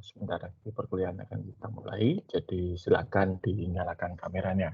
sebentar lagi perkuliahan akan kita mulai, jadi silakan dinyalakan kameranya.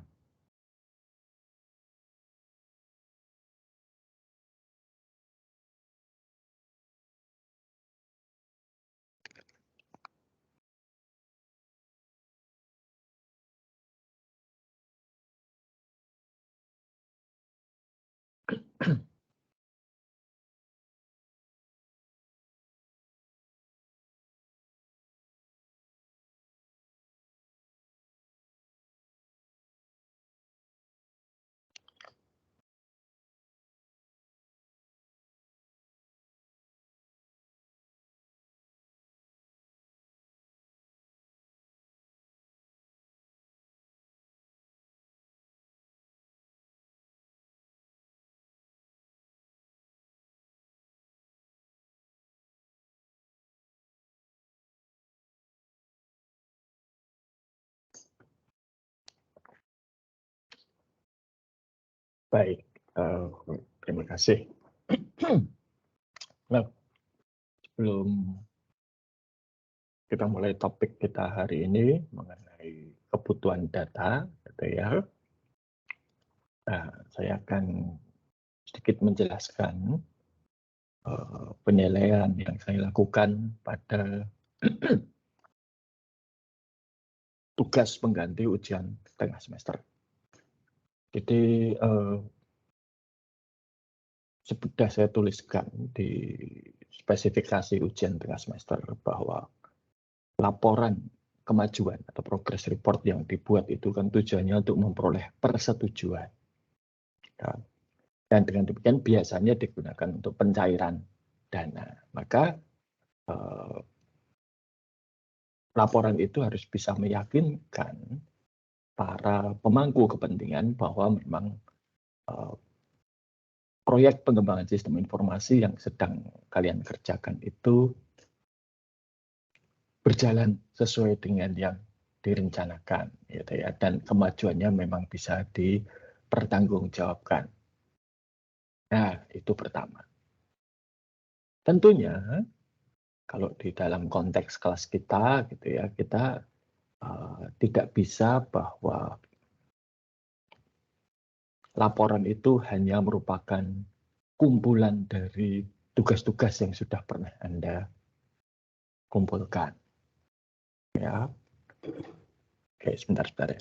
Baik, terima kasih. Nah, sebelum kita mulai topik kita hari ini mengenai kebutuhan data, gitu ya. Nah, saya akan sedikit menjelaskan penilaian yang saya lakukan pada tugas pengganti ujian tengah semester. Jadi sudah saya tuliskan di spesifikasi ujian tengah semester bahwa laporan kemajuan atau progress report yang dibuat itu kan tujuannya untuk memperoleh persetujuan. Dan dengan demikian biasanya digunakan untuk pencairan dana. Maka laporan itu harus bisa meyakinkan para pemangku kepentingan bahwa memang proyek pengembangan sistem informasi yang sedang kalian kerjakan itu berjalan sesuai dengan yang direncanakan, gitu ya, dan kemajuannya memang bisa dipertanggungjawabkan. Nah, itu pertama. Tentunya kalau di dalam konteks kelas kita, gitu ya, kita tidak bisa bahwa laporan itu hanya merupakan kumpulan dari tugas-tugas yang sudah pernah Anda kumpulkan. Ya, oke, sebentar ya.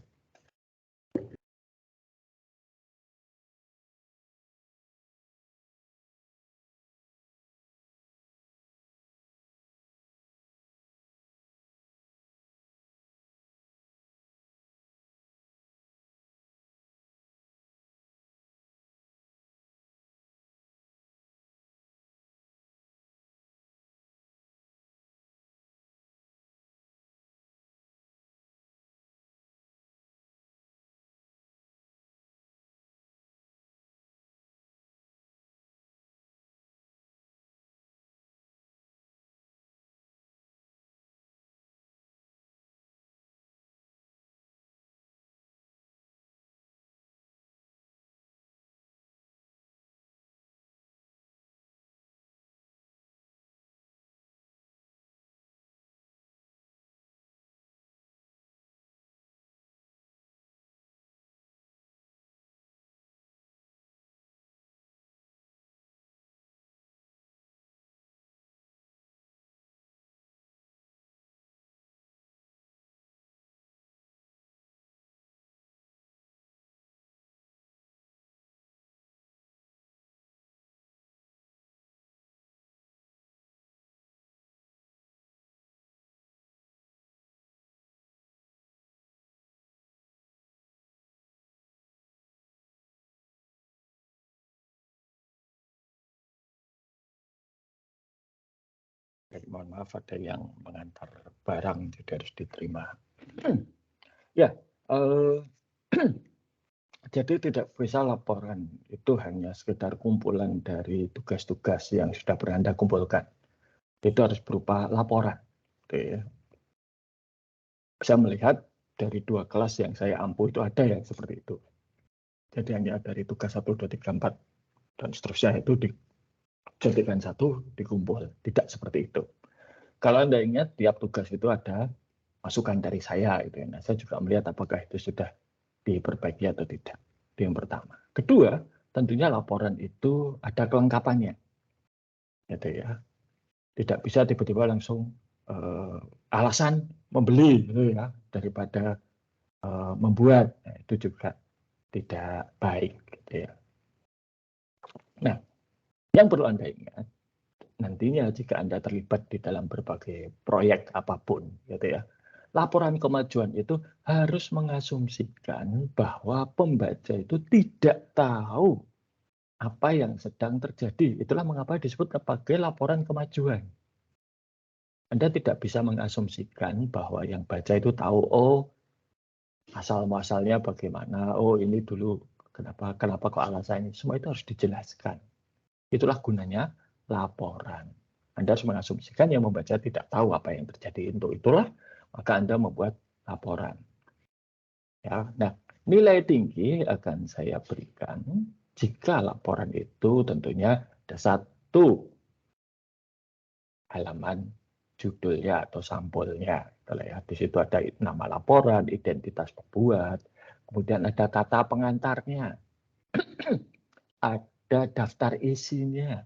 Mohon maaf ada yang mengantar barang jadi harus diterima. Ya, jadi tidak bisa laporan itu hanya sekedar kumpulan dari tugas-tugas yang sudah pernah Anda kumpulkan. Itu harus berupa laporan. Gitu ya. Saya melihat dari 2 kelas yang saya ampuh itu ada yang seperti itu. Jadi hanya dari tugas 1, 2, 3, 4 dan seterusnya itu dijadikan satu, dikumpul. Tidak seperti itu. Kalau Anda ingat, tiap tugas itu ada masukan dari saya. Gitu ya. Nah, saya juga melihat apakah itu sudah diperbaiki atau tidak. Itu yang pertama. Kedua, tentunya laporan itu ada kelengkapannya. Gitu ya. Tidak bisa tiba-tiba langsung alasan membeli gitu ya, daripada membuat. Nah, itu juga tidak baik. Gitu ya. Nah, yang perlu Anda ingat, nantinya jika Anda terlibat di dalam berbagai proyek apapun, gitu ya, laporan kemajuan itu harus mengasumsikan bahwa pembaca itu tidak tahu apa yang sedang terjadi. Itulah mengapa disebut sebagai laporan kemajuan. Anda tidak bisa mengasumsikan bahwa yang baca itu tahu, oh asal-muasalnya bagaimana, oh ini dulu kenapa kok alasannya. Semua itu harus dijelaskan. Itulah gunanya laporan. Anda harus mengasumsikan yang membaca tidak tahu apa yang terjadi. Untuk itulah maka Anda membuat laporan. Ya, nah, nilai tinggi akan saya berikan jika laporan itu tentunya ada satu halaman judulnya atau sampulnya. Ya, di situ ada nama laporan, identitas pembuat, kemudian ada kata pengantarnya, ada daftar isinya,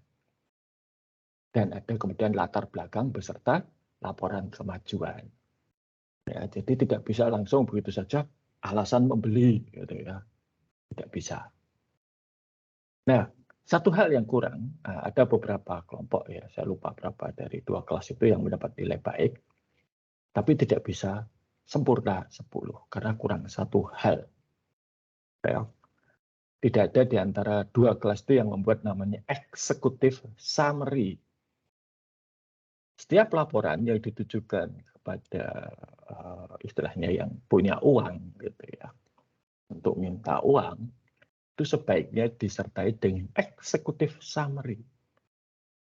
dan ada kemudian latar belakang beserta laporan kemajuan. Ya, jadi tidak bisa langsung begitu saja alasan membeli, gitu ya, tidak bisa. Nah, satu hal yang kurang, ada beberapa kelompok ya, saya lupa berapa dari 2 kelas itu yang mendapat nilai baik, tapi tidak bisa sempurna 10 karena kurang satu hal. Ya. Tidak ada di antara 2 kelas itu yang membuat namanya executive summary. Setiap laporan yang ditujukan kepada istilahnya yang punya uang gitu ya, untuk minta uang, itu sebaiknya disertai dengan executive summary.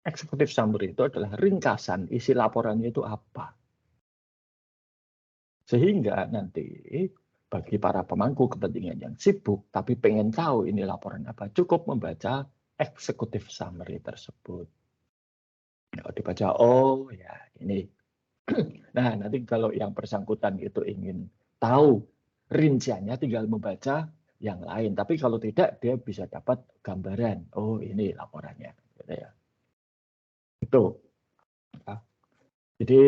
Executive summary itu adalah ringkasan isi laporannya itu apa. Sehingga nanti bagi para pemangku kepentingan yang sibuk tapi pengen tahu ini laporan apa, cukup membaca executive summary tersebut. Kalau dibaca, oh ya ini. Nah, nanti kalau yang bersangkutan itu ingin tahu rinciannya tinggal membaca yang lain. Tapi kalau tidak, dia bisa dapat gambaran. Oh, ini laporannya. Gitu ya. Itu. Ya. Jadi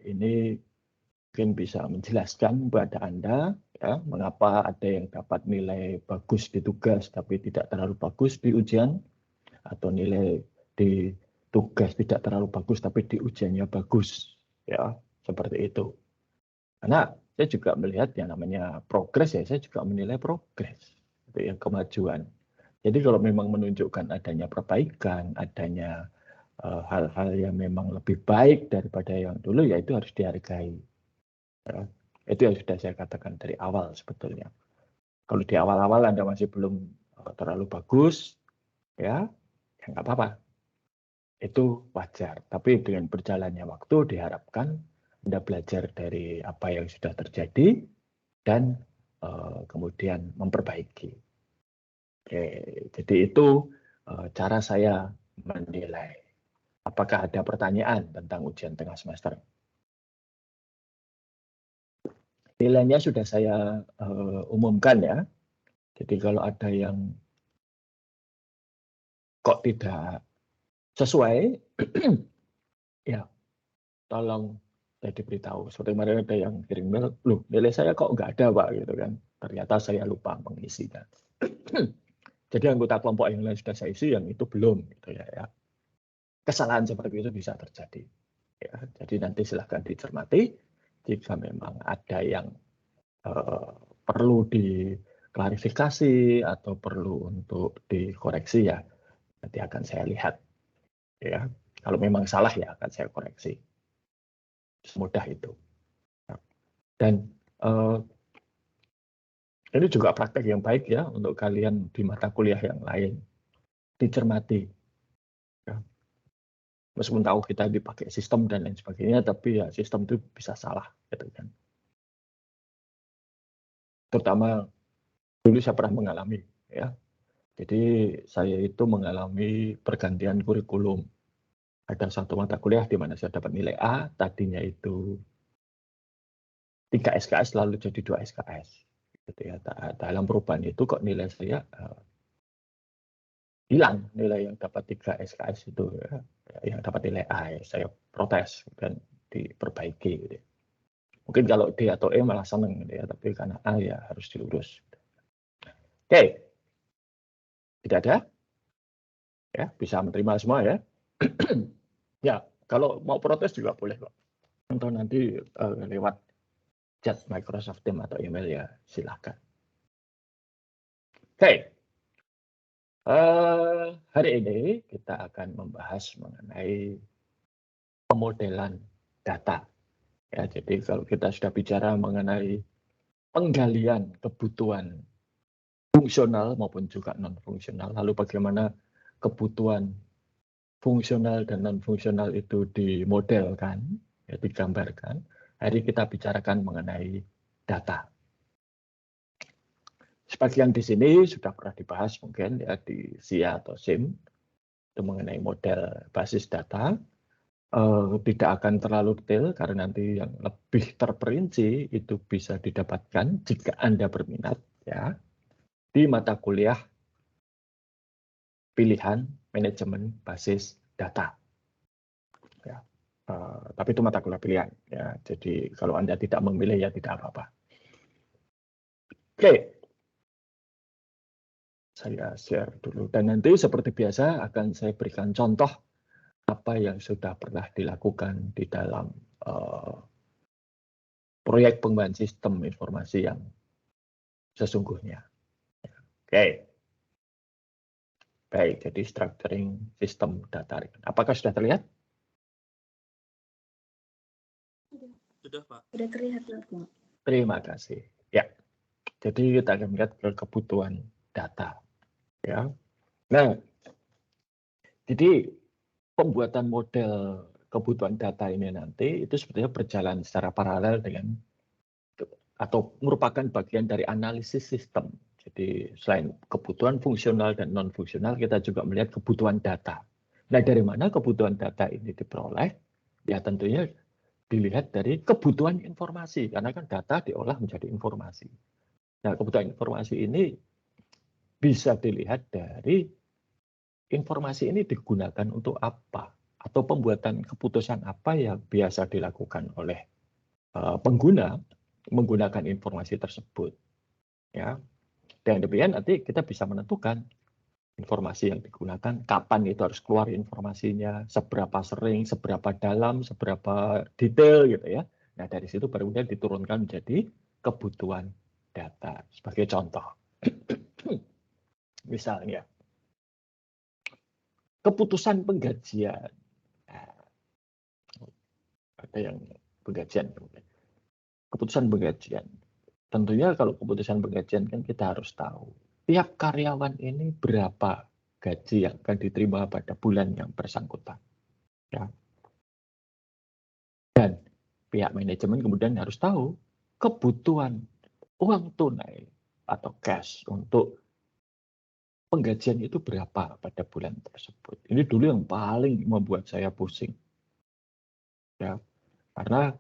ini mungkin bisa menjelaskan kepada Anda ya, mengapa ada yang dapat nilai bagus di tugas tapi tidak terlalu bagus di ujian, atau nilai di tugas tidak terlalu bagus tapi di ujiannya bagus, ya seperti itu. Karena saya juga melihat yang namanya progres ya, saya juga menilai progres, itu yang kemajuan. Jadi kalau memang menunjukkan adanya perbaikan, adanya hal-hal yang memang lebih baik daripada yang dulu, ya itu harus dihargai. Ya, itu yang sudah saya katakan dari awal sebetulnya. Kalau di awal-awal Anda masih belum terlalu bagus, ya nggak apa-apa. Itu wajar. Tapi dengan berjalannya waktu diharapkan Anda belajar dari apa yang sudah terjadi dan kemudian memperbaiki. Oke, jadi itu cara saya menilai. Apakah ada pertanyaan tentang ujian tengah semester? Nilainya sudah saya umumkan ya. Jadi kalau ada yang kok tidak sesuai, ya tolong saya diberitahu. Seperti kemarin ada yang kirim mail, loh nilai saya kok nggak ada Pak, gitu kan. Ternyata saya lupa mengisinya. Jadi anggota kelompok yang lain sudah saya isi, yang itu belum, gitu ya. Kesalahan seperti itu bisa terjadi. Ya, jadi nanti silahkan dicermati. Jika memang ada yang perlu diklarifikasi atau perlu untuk dikoreksi, ya nanti akan saya lihat. Ya, kalau memang salah ya akan saya koreksi. Semudah itu. Dan ini juga praktek yang baik ya untuk kalian di mata kuliah yang lain. Dicermati. Ya. Meskipun tahu kita dipakai sistem dan lain sebagainya, tapi ya sistem itu bisa salah. Gitu kan. Terutama dulu saya pernah mengalami. Ya. Jadi saya itu mengalami pergantian kurikulum. Ada satu mata kuliah di mana saya dapat nilai A, tadinya itu 3 SKS lalu jadi 2 SKS. Gitu ya. Dalam perubahan itu kok nilai saya hilang, nilai yang dapat 3 SKS itu ya, yang dapat nilai A, ya, saya protes dan diperbaiki. Gitu ya. Mungkin kalau D atau E malah seneng, gitu ya, tapi karena A ya harus diurus. Oke, tidak ada? Ya, bisa menerima semua ya. Ya, kalau mau protes juga boleh kok. Atau nanti lewat chat Microsoft Teams atau email ya silahkan. Oke, hari ini kita akan membahas mengenai pemodelan data. Ya, jadi kalau kita sudah bicara mengenai penggalian kebutuhan fungsional maupun juga non-fungsional, lalu bagaimana kebutuhan fungsional dan non-fungsional itu dimodelkan, ya, digambarkan. Hari kita bicarakan mengenai data. Sebagian di sini sudah pernah dibahas mungkin ya di SIA atau SIM itu mengenai model basis data. Tidak akan terlalu detail karena nanti yang lebih terperinci itu bisa didapatkan jika Anda berminat ya di mata kuliah pilihan manajemen basis data. Ya. Tapi itu mata kuliah pilihan ya. Jadi kalau Anda tidak memilih ya tidak apa-apa. Oke. Saya share dulu dan nanti seperti biasa akan saya berikan contoh apa yang sudah pernah dilakukan di dalam proyek pengembangan sistem informasi yang sesungguhnya. Oke. Baik, jadi structuring sistem data. Apakah sudah terlihat? Sudah, Pak. Sudah terlihat, Pak. Terima kasih. Ya, jadi kita akan melihat ke kebutuhan data. Ya. Nah, jadi pembuatan model kebutuhan data ini nanti itu sebetulnya berjalan secara paralel dengan atau merupakan bagian dari analisis sistem. Jadi selain kebutuhan fungsional dan non-fungsional, kita juga melihat kebutuhan data. Nah, dari mana kebutuhan data ini diperoleh? Ya tentunya dilihat dari kebutuhan informasi, karena kan data diolah menjadi informasi. Nah, kebutuhan informasi ini bisa dilihat dari informasi ini digunakan untuk apa, atau pembuatan keputusan apa yang biasa dilakukan oleh pengguna menggunakan informasi tersebut. Ya, dan demikian nanti kita bisa menentukan informasi yang digunakan, kapan itu harus keluar informasinya, seberapa sering, seberapa dalam, seberapa detail gitu ya. Nah, dari situ baru kemudian diturunkan menjadi kebutuhan data. Sebagai contoh, misalnya keputusan penggajian. Nah, ada yang penggajian. Keputusan penggajian. Tentunya kalau keputusan penggajian kan kita harus tahu tiap karyawan ini berapa gaji yang akan diterima pada bulan yang bersangkutan. Ya. Dan pihak manajemen kemudian harus tahu kebutuhan uang tunai atau cash untuk penggajian itu berapa pada bulan tersebut. Ini dulu yang paling membuat saya pusing. Ya, karena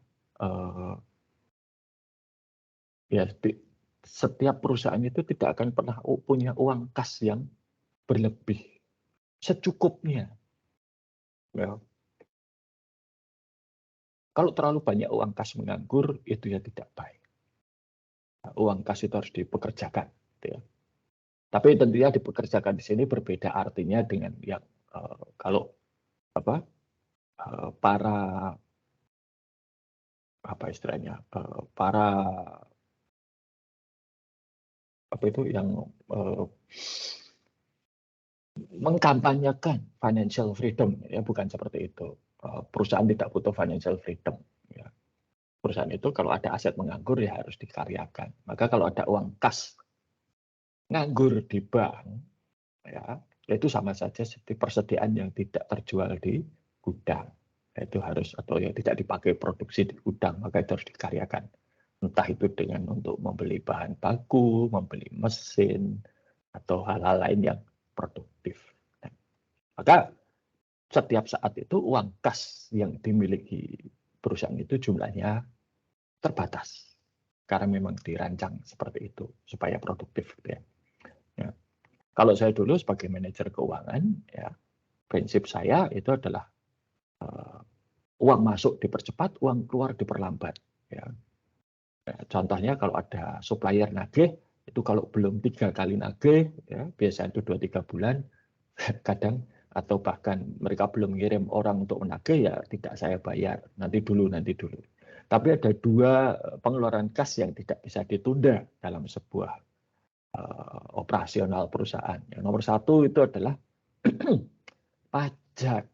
ya setiap perusahaan itu tidak akan pernah punya uang kas yang berlebih, secukupnya. Ya. Kalau terlalu banyak uang kas menganggur, itu ya tidak baik. Nah, uang kas itu harus dipekerjakan. Gitu ya. Tapi tentunya dipekerjakan di sini berbeda artinya dengan yang kalau apa para apa istilahnya para apa itu yang mengkampanyekan financial freedom ya, bukan seperti itu. Perusahaan tidak butuh financial freedom ya. Perusahaan itu kalau ada aset menganggur ya harus dikaryakan. Maka kalau ada uang kas nganggur di bank ya itu sama saja seperti persediaan yang tidak terjual di gudang. Itu harus atau yang tidak dipakai produksi di gudang, maka itu harus dikaryakan. Entah itu dengan untuk membeli bahan baku, membeli mesin, atau hal-hal lain yang produktif. Maka setiap saat itu uang kas yang dimiliki perusahaan itu jumlahnya terbatas. Karena memang dirancang seperti itu supaya produktif. Gitu ya. Ya. Kalau saya dulu sebagai manajer keuangan, ya prinsip saya itu adalah uang masuk dipercepat, uang keluar diperlambat. Ya. Contohnya kalau ada supplier nagih, itu kalau belum 3 kali nagih, ya, biasanya itu 2-3 bulan, kadang atau bahkan mereka belum ngirim orang untuk menagih, ya tidak saya bayar, nanti dulu. Tapi ada 2 pengeluaran kas yang tidak bisa ditunda dalam sebuah operasional perusahaan. Yang nomor 1 itu adalah pajak.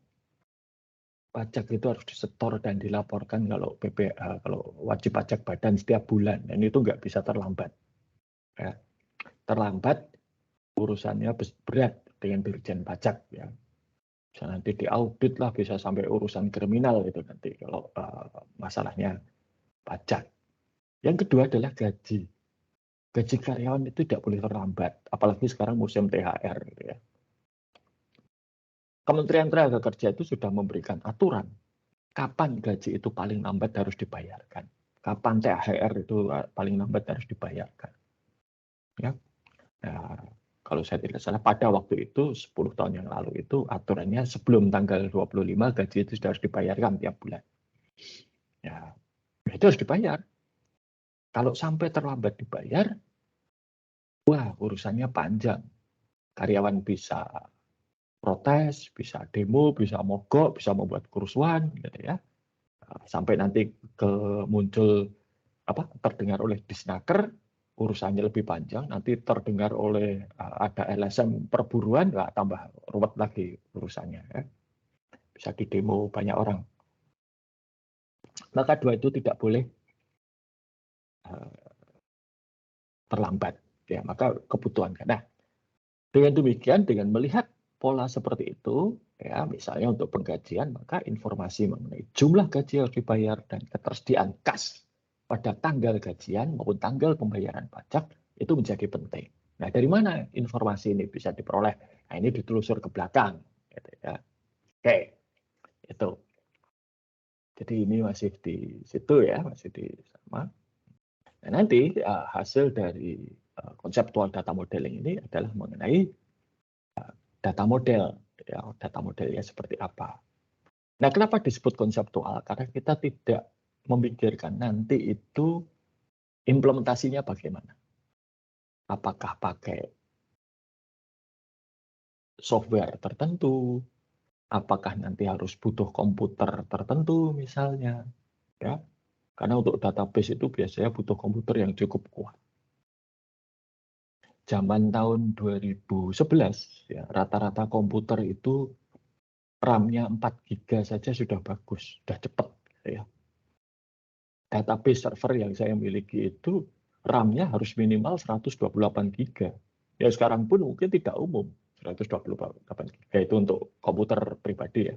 Pajak itu harus disetor dan dilaporkan kalau PPh, kalau wajib pajak badan setiap bulan. Dan itu nggak bisa terlambat. Ya. Terlambat, urusannya berat dengan Dirjen Pajak. Ya. Bisa nanti diaudit lah, bisa sampai urusan kriminal itu nanti kalau masalahnya pajak. Yang kedua adalah gaji. Gaji karyawan itu tidak boleh terlambat, apalagi sekarang musim THR. Gitu ya. Kementerian Tenaga Kerja itu sudah memberikan aturan kapan gaji itu paling lambat harus dibayarkan, kapan THR itu paling lambat harus dibayarkan. Ya. Nah, kalau saya tidak salah pada waktu itu 10 tahun yang lalu itu aturannya sebelum tanggal 25 gaji itu sudah harus dibayarkan tiap bulan. Ya, itu harus dibayar. Kalau sampai terlambat dibayar, wah urusannya panjang. Karyawan bisa protes, bisa demo, bisa mogok, bisa membuat kerusuhan, gitu ya. Sampai nanti muncul terdengar oleh Disnaker, urusannya lebih panjang, nanti terdengar oleh ada LSM perburuan, tambah ruwet lagi urusannya. Ya. Bisa didemo banyak orang. Maka 2 itu tidak boleh terlambat. Ya, maka kebutuhan. Nah, dengan demikian, dengan melihat pola seperti itu, ya misalnya untuk penggajian, maka informasi mengenai jumlah gaji yang harus dibayar dan ketersediaan kas pada tanggal gajian maupun tanggal pembayaran pajak itu menjadi penting. Nah, dari mana informasi ini bisa diperoleh? Nah, ini ditelusur ke belakang. Gitu ya. Oke, itu. Jadi ini masih di situ ya, masih di sama. Nah, nanti hasil dari konseptual data modeling ini adalah mengenai data model. Ya, data modelnya seperti apa. Nah, kenapa disebut konseptual? Karena kita tidak memikirkan nanti itu implementasinya bagaimana. Apakah pakai software tertentu, apakah nanti harus butuh komputer tertentu misalnya, ya. Karena untuk database itu biasanya butuh komputer yang cukup kuat. Zaman tahun 2011, ya, rata-rata komputer itu RAM-nya 4 GB saja sudah bagus, sudah cepat. Ya. Database server yang saya miliki itu RAM-nya harus minimal 128 GB. Ya sekarang pun mungkin tidak umum 128 GB itu untuk komputer pribadi ya.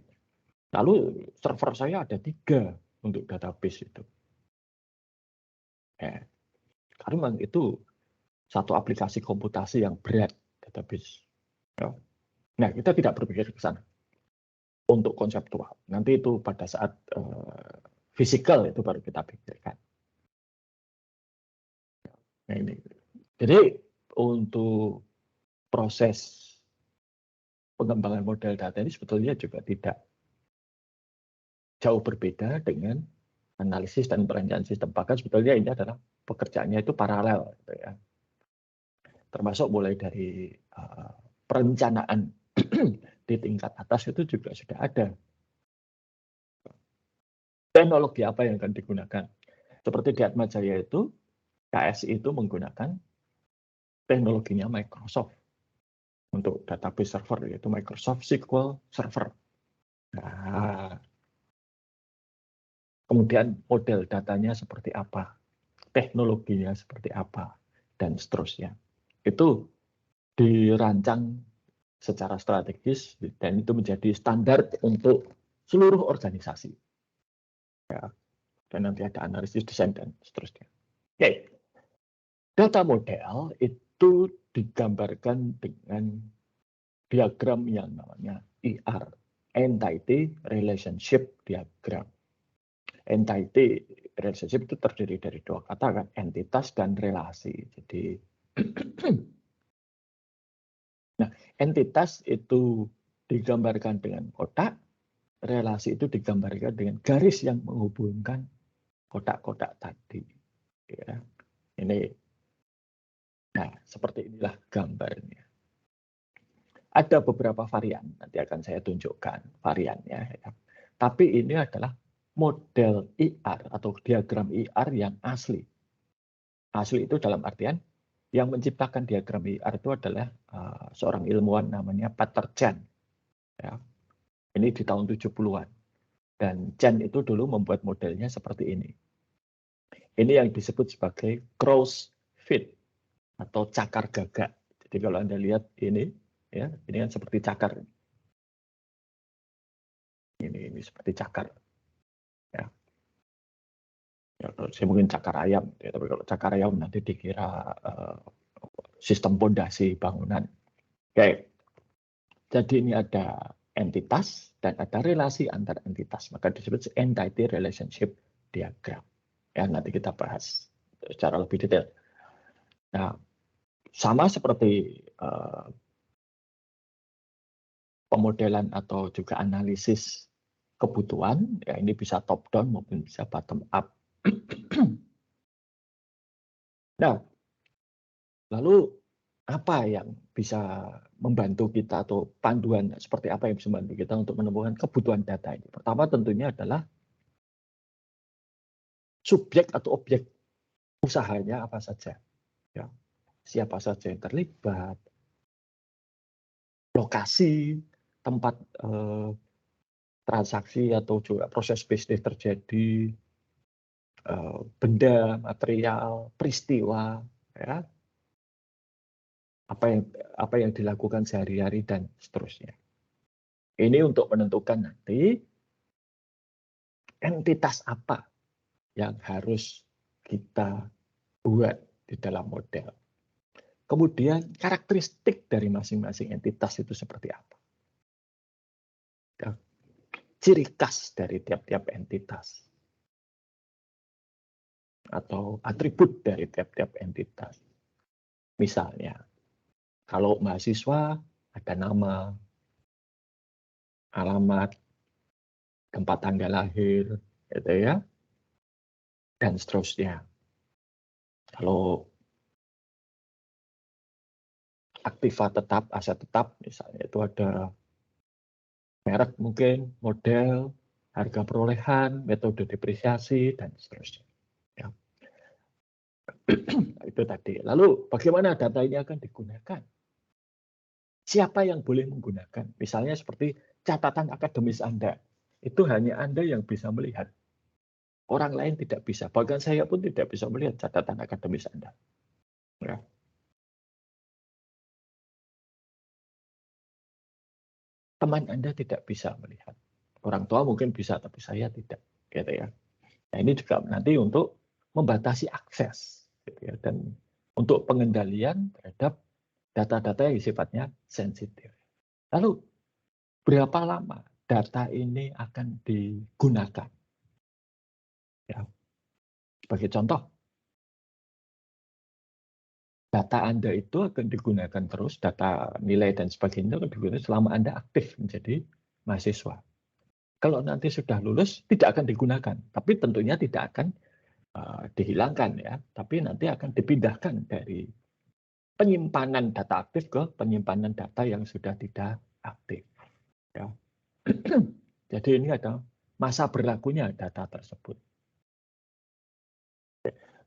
Lalu server saya ada 3 untuk database itu. Karena memang itu satu aplikasi komputasi yang berat database. Ya. Nah kita tidak berpikir ke sana untuk konseptual. Nanti itu pada saat fisikal itu baru kita pikirkan. Nah, ini. Jadi untuk proses pengembangan model data ini sebetulnya juga tidak jauh berbeda dengan analisis dan perencanaan sistem. Bahkan sebetulnya ini adalah pekerjaannya itu paralel, gitu ya. Termasuk mulai dari perencanaan di tingkat atas itu juga sudah ada. Teknologi apa yang akan digunakan? Seperti di Atmajaya itu, KSI itu menggunakan teknologinya Microsoft untuk database server, yaitu Microsoft SQL Server. Nah, kemudian model datanya seperti apa, teknologinya seperti apa, dan seterusnya. Itu dirancang secara strategis dan itu menjadi standar untuk seluruh organisasi. Ya, dan nanti ada analisis desain dan seterusnya. Oke. Data model itu digambarkan dengan diagram yang namanya IR. entity relationship diagram. Entity relationship itu terdiri dari dua kata kan, entitas dan relasi. Jadi nah, entitas itu digambarkan dengan kotak, relasi itu digambarkan dengan garis yang menghubungkan kotak-kotak tadi. Ya. Ini, nah seperti inilah gambarnya. Ada beberapa varian, nanti akan saya tunjukkan variannya. Ya. Tapi ini adalah model IR atau diagram IR yang asli. Asli itu dalam artian yang menciptakan diagram IR itu adalah seorang ilmuwan namanya Peter Chan. Ya. Ini di tahun 70-an. Dan Chan itu dulu membuat modelnya seperti ini. Ini yang disebut sebagai crow's feet atau cakar gagak. Jadi kalau Anda lihat ini, ya, ini kan seperti cakar. Ini seperti cakar. Ya. Ya, saya mungkin cakar ayam, ya, tapi kalau cakar ayam nanti dikira sistem pondasi bangunan. Oke. Jadi ini ada entitas dan ada relasi antar entitas. Maka disebut entity relationship diagram. Ya, nanti kita bahas secara lebih detail. Nah, sama seperti pemodelan atau juga analisis kebutuhan, ya ini bisa top down maupun bisa bottom up. Nah, lalu apa yang bisa membantu kita atau panduan seperti apa yang bisa membantu kita untuk menemukan kebutuhan data ini? Pertama tentunya adalah subjek atau objek usahanya apa saja. Ya. Siapa saja yang terlibat, lokasi, tempat transaksi atau juga proses bisnis terjadi, benda, material, peristiwa, ya, apa yang dilakukan sehari-hari dan seterusnya. Ini untuk menentukan nanti entitas apa yang harus kita buat di dalam model. Kemudian karakteristik dari masing-masing entitas itu seperti apa. Ya, ciri khas dari tiap-tiap entitas. Atau atribut dari tiap-tiap entitas. Misalnya, kalau mahasiswa ada nama, alamat, tempat tanggal lahir, gitu ya, dan seterusnya. Kalau aktiva tetap, aset tetap, misalnya itu ada merek mungkin, model, harga perolehan, metode depresiasi, dan seterusnya. Ya. Itu tadi. Lalu bagaimana data ini akan digunakan? Siapa yang boleh menggunakan? Misalnya seperti catatan akademis Anda. Itu hanya Anda yang bisa melihat. Orang lain tidak bisa. Bahkan saya pun tidak bisa melihat catatan akademis Anda. Ya. Teman Anda tidak bisa melihat. Orang tua mungkin bisa, tapi saya tidak. Gitu ya. Nah, ini juga nanti untuk membatasi akses. Gitu ya. Dan untuk pengendalian terhadap data-data yang sifatnya sensitif. Lalu, berapa lama data ini akan digunakan? Ya. Sebagai contoh, data Anda itu akan digunakan terus, data nilai dan sebagainya akan digunakan selama Anda aktif menjadi mahasiswa. Kalau nanti sudah lulus, tidak akan digunakan. Tapi tentunya tidak akan dihilangkan, ya. Tapi nanti akan dipindahkan dari penyimpanan data aktif ke penyimpanan data yang sudah tidak aktif. Ya. Jadi ini ada masa berlakunya data tersebut.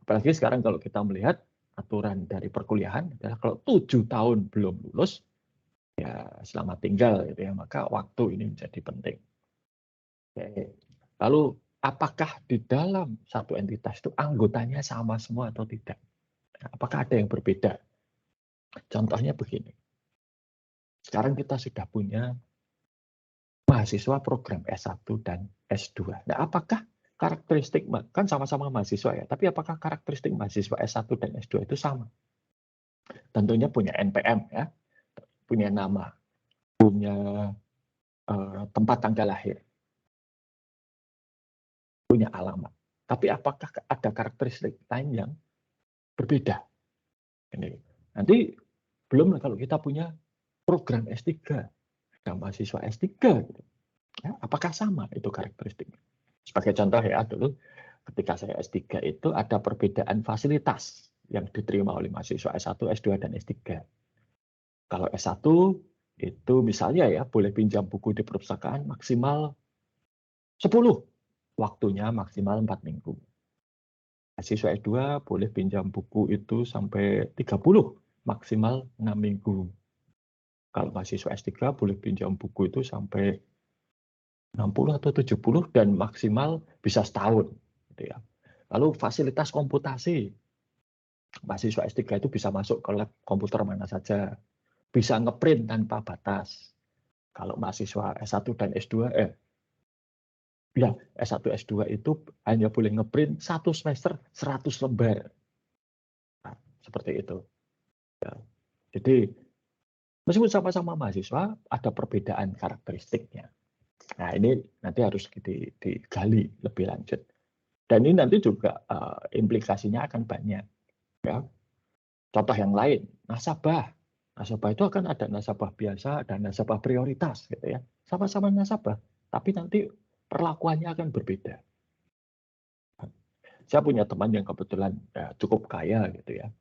Apalagi sekarang kalau kita melihat aturan dari perkuliahan adalah kalau 7 tahun belum lulus, ya selamat tinggal, gitu ya, maka waktu ini menjadi penting. Oke. Lalu apakah di dalam satu entitas itu anggotanya sama semua atau tidak? Apakah ada yang berbeda? Contohnya begini. Sekarang kita sudah punya mahasiswa program S1 dan S2. Nah, apakah karakteristik, kan sama-sama mahasiswa ya, tapi apakah karakteristik mahasiswa S1 dan S2 itu sama? Tentunya punya NPM ya, punya nama, punya tempat tanggal lahir, punya alamat. Tapi apakah ada karakteristik lain yang berbeda? Ini. Nanti belum kalau kita punya program S3, ada mahasiswa S3, gitu. Ya, apakah sama itu karakteristiknya? Sebagai contoh ya, dulu ketika saya S3 itu ada perbedaan fasilitas yang diterima oleh mahasiswa S1, S2, dan S3. Kalau S1 itu misalnya ya boleh pinjam buku di perpustakaan maksimal 10, waktunya maksimal 4 minggu. Mahasiswa S2 boleh pinjam buku itu sampai 30, maksimal 6 minggu. Kalau mahasiswa S3 boleh pinjam buku itu sampai 60 atau 70 dan maksimal bisa setahun. Gitu ya. Lalu fasilitas komputasi. Mahasiswa S3 itu bisa masuk ke lab komputer mana saja. Bisa ngeprint tanpa batas. Kalau mahasiswa S1 dan S2, ya, S1, S2 itu hanya boleh ngeprint 1 semester 100 lembar. Nah, seperti itu. Ya. Jadi, meskipun sama-sama mahasiswa, ada perbedaan karakteristiknya. Nah, ini nanti harus digali lebih lanjut. Dan ini nanti juga implikasinya akan banyak. Ya. Contoh yang lain, nasabah. Nasabah itu akan ada nasabah biasa dan nasabah prioritas. Gitu ya. Sama-sama nasabah, tapi nanti perlakuannya akan berbeda. Saya punya teman yang kebetulan cukup kaya gitu ya.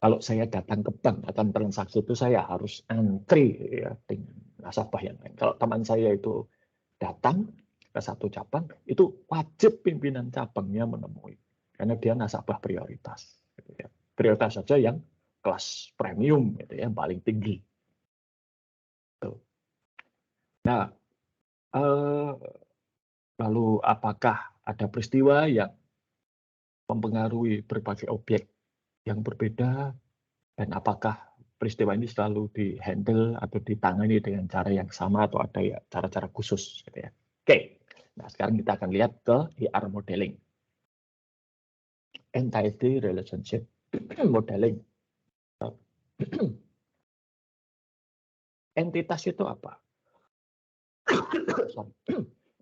Kalau saya datang ke bank akan transaksi itu saya harus antri ya, dengan nasabah yang lain. Kalau teman saya itu datang ke satu cabang, itu wajib pimpinan cabangnya menemui. Karena dia nasabah prioritas. Gitu ya. Prioritas saja yang kelas premium, gitu ya, yang paling tinggi. Tuh. Nah, lalu apakah ada peristiwa yang mempengaruhi berbagai objek yang berbeda, dan apakah peristiwa ini selalu di-handle atau ditangani dengan cara yang sama atau ada ya cara-cara khusus gitu ya. Oke. Nah, sekarang kita akan lihat ke ER modeling. Entity relationship modeling. Entitas itu apa?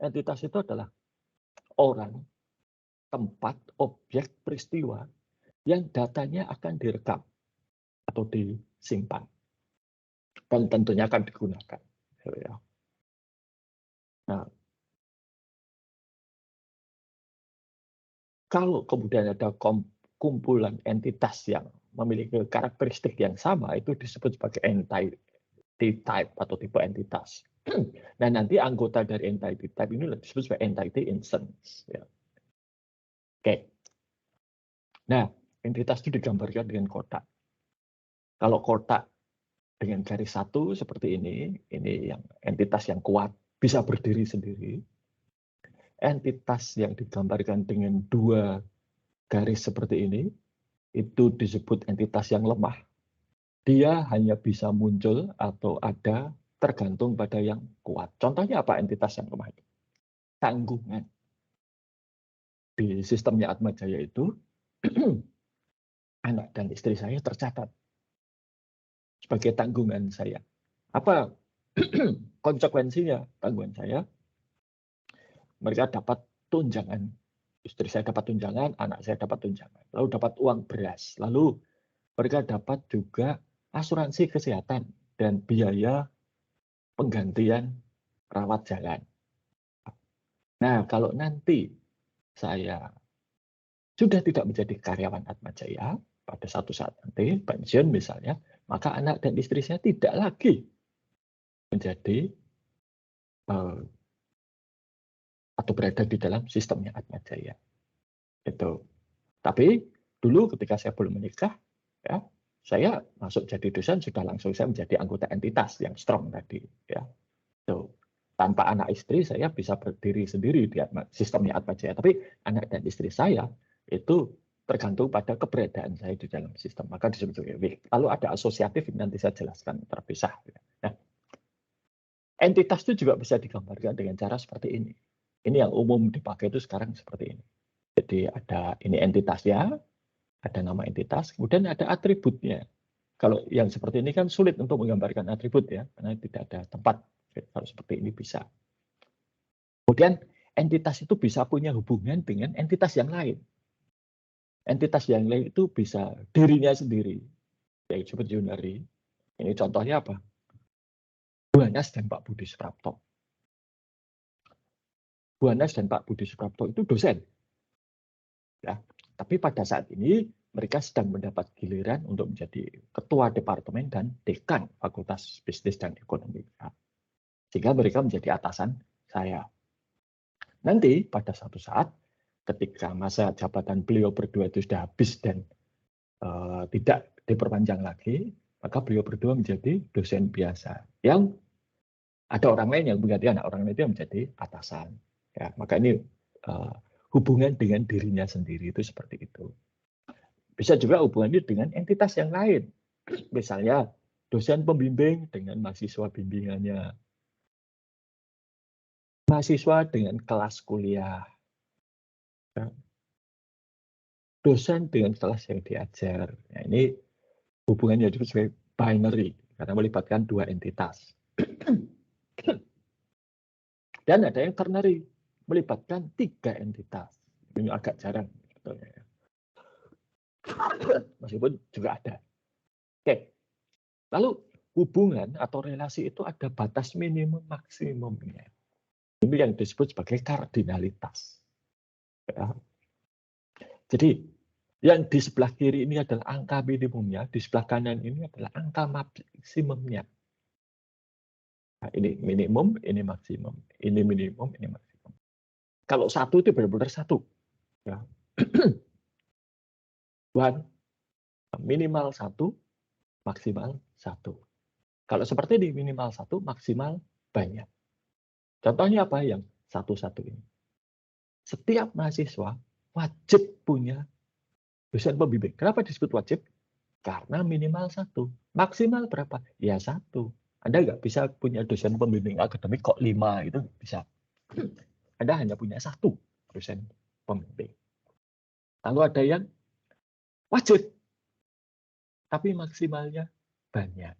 Entitas itu adalah orang, tempat, objek, peristiwa yang datanya akan direkam atau disimpan dan tentunya akan digunakan. Nah, kalau kemudian ada kumpulan entitas yang memiliki karakteristik yang sama, itu disebut sebagai entity type atau tipe entitas. Nah, nanti anggota dari entity type ini disebut sebagai entity instance. Ya. Oke. Nah, entitas itu digambarkan dengan kotak. Kalau kotak dengan garis satu seperti ini yang entitas yang kuat, bisa berdiri sendiri. Entitas yang digambarkan dengan 2 garis seperti ini, itu disebut entitas yang lemah. Dia hanya bisa muncul atau ada tergantung pada yang kuat. Contohnya apa entitas yang lemah itu? Tanggungan. Di sistemnya Atmajaya itu, anak dan istri saya tercatat sebagai tanggungan saya. Apa konsekuensinya tanggungan saya? Mereka dapat tunjangan. Istri saya dapat tunjangan, anak saya dapat tunjangan. Lalu dapat uang beras. Lalu mereka dapat juga asuransi kesehatan dan biaya penggantian rawat jalan. Nah, kalau nanti saya sudah tidak menjadi karyawan Atmajaya, pada satu saat nanti pensiun misalnya, maka anak dan istri saya tidak lagi menjadi atau berada di dalam sistemnya Atmajaya. Itu. Tapi dulu ketika saya belum menikah, ya, saya masuk jadi dosen sudah langsung saya menjadi anggota entitas yang strong tadi, ya. Tuh. Tanpa anak istri saya bisa berdiri sendiri di sistemnya Atmajaya. Tapi anak dan istri saya itu tergantung pada keberadaan saya di dalam sistem. Maka disebut sebagai lalu ada asosiatif, nanti saya jelaskan terpisah. Nah, entitas itu juga bisa digambarkan dengan cara seperti ini. Ini yang umum dipakai itu sekarang seperti ini. Jadi ada ini entitasnya, ada nama entitas, kemudian ada atributnya. Kalau yang seperti ini kan sulit untuk menggambarkan atribut ya, karena tidak ada tempat Kalau seperti ini bisa. Kemudian entitas itu bisa punya hubungan dengan entitas yang lain. Entitas yang lain itu bisa dirinya sendiri, yang disebut unary. Ini contohnya apa? Bu Anas dan Pak Budi Suprapto. Bu Anas dan Pak Budi Suprapto itu dosen. Ya, tapi pada saat ini mereka sedang mendapat giliran untuk menjadi ketua departemen dan dekan Fakultas Bisnis dan Ekonomi. Sehingga mereka menjadi atasan saya. Nanti pada suatu saat ketika masa jabatan beliau berdua itu sudah habis dan tidak diperpanjang lagi, maka beliau berdua menjadi dosen biasa. Yang ada orang lain yang mengganti anak orang lain itu yang menjadi atasan. Ya, maka ini hubungan dengan dirinya sendiri itu seperti itu. Bisa juga hubungannya dengan entitas yang lain. Misalnya dosen pembimbing dengan mahasiswa bimbingannya. Mahasiswa dengan kelas kuliah. Ya. Dosen dengan kelas yang diajar. Nah, ini hubungannya disebut sebagai binary karena melibatkan dua entitas. Dan ada yang ternary, melibatkan tiga entitas. Ini agak jarang. Meskipun juga ada. Oke. Lalu hubungan atau relasi itu ada batas minimum maksimumnya. Ini yang disebut sebagai kardinalitas. Ya. Jadi yang di sebelah kiri ini adalah angka minimumnya, di sebelah kanan ini adalah angka maksimumnya. Nah, ini minimum, ini maksimum. Ini minimum, ini maksimum. Kalau satu itu benar-benar satu. Ya. One, minimal satu, maksimal satu. Kalau seperti ini, minimal satu, maksimal banyak. Contohnya apa yang satu-satu ini? Setiap mahasiswa wajib punya dosen pembimbing. Kenapa disebut wajib? Karena minimal satu. Maksimal berapa? Ya satu. Anda nggak bisa punya dosen pembimbing akademik kok 5 itu bisa. Anda hanya punya satu dosen pembimbing. Lalu ada yang wajib, tapi maksimalnya banyak.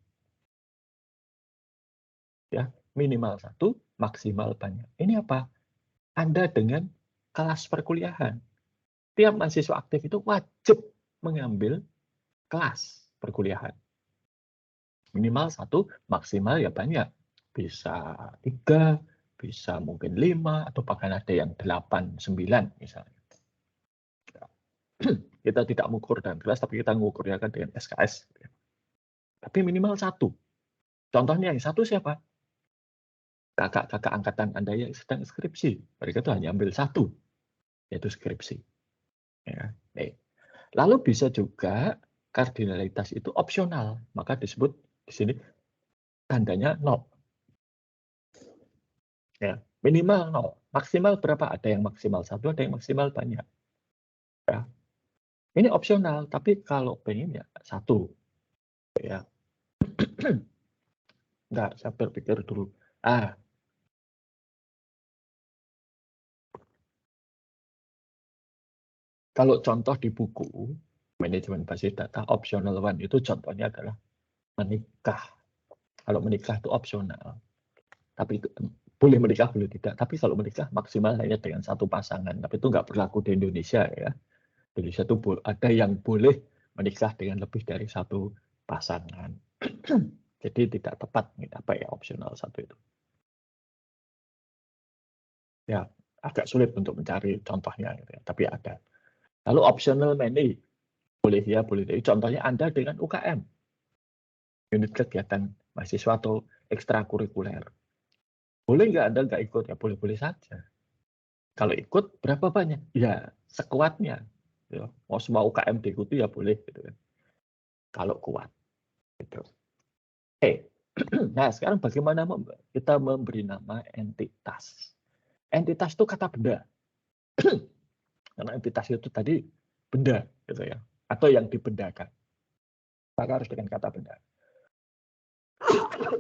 Ya, minimal satu, maksimal banyak. Ini apa? Anda dengan kelas perkuliahan. Tiap mahasiswa aktif itu wajib mengambil kelas perkuliahan. Minimal satu, maksimal ya banyak. Bisa 3, bisa mungkin 5, atau bahkan ada yang 8, 9 misalnya. Kita tidak mengukur dengan kelas, tapi kita mengukurnya kan dengan SKS. Tapi minimal satu. Contohnya yang satu siapa? Kakak-kakak angkatan Anda yang sedang skripsi. Mereka tuh hanya ambil satu, yaitu skripsi. Ya. Lalu bisa juga kardinalitas itu opsional, maka disebut di sini tandanya 0. Ya, minimal 0. Maksimal berapa? Ada yang maksimal 1, ada yang maksimal banyak. Ya. Ini opsional, tapi kalau pengen ya 1. Ya. Enggak, saya berpikir dulu. Kalau contoh di buku manajemen basis data optional one itu contohnya adalah menikah. Kalau menikah itu opsional, tapi itu, boleh menikah boleh tidak. Tapi kalau menikah maksimal hanya dengan satu pasangan. Tapi itu nggak berlaku di Indonesia ya. Indonesia itu ada yang boleh menikah dengan lebih dari satu pasangan. Jadi tidak tepat apa ya opsional satu itu. Ya agak sulit untuk mencari contohnya, gitu ya, tapi ada. Lalu optional many. Boleh ya, boleh. Contohnya Anda dengan UKM, unit kegiatan mahasiswa atau ekstrakurikuler. Boleh nggak Anda nggak ikut? Ya boleh-boleh saja. Kalau ikut, berapa banyak? Ya sekuatnya. Ya, mau semua UKM diikuti ya boleh. Gitu kan. Kalau kuat. Gitu. Oke. Nah sekarang bagaimana kita memberi nama entitas? Entitas itu kata benda. Karena entitas itu tadi benda. Gitu ya. Atau yang dibendakan. Maka harus dengan kata benda.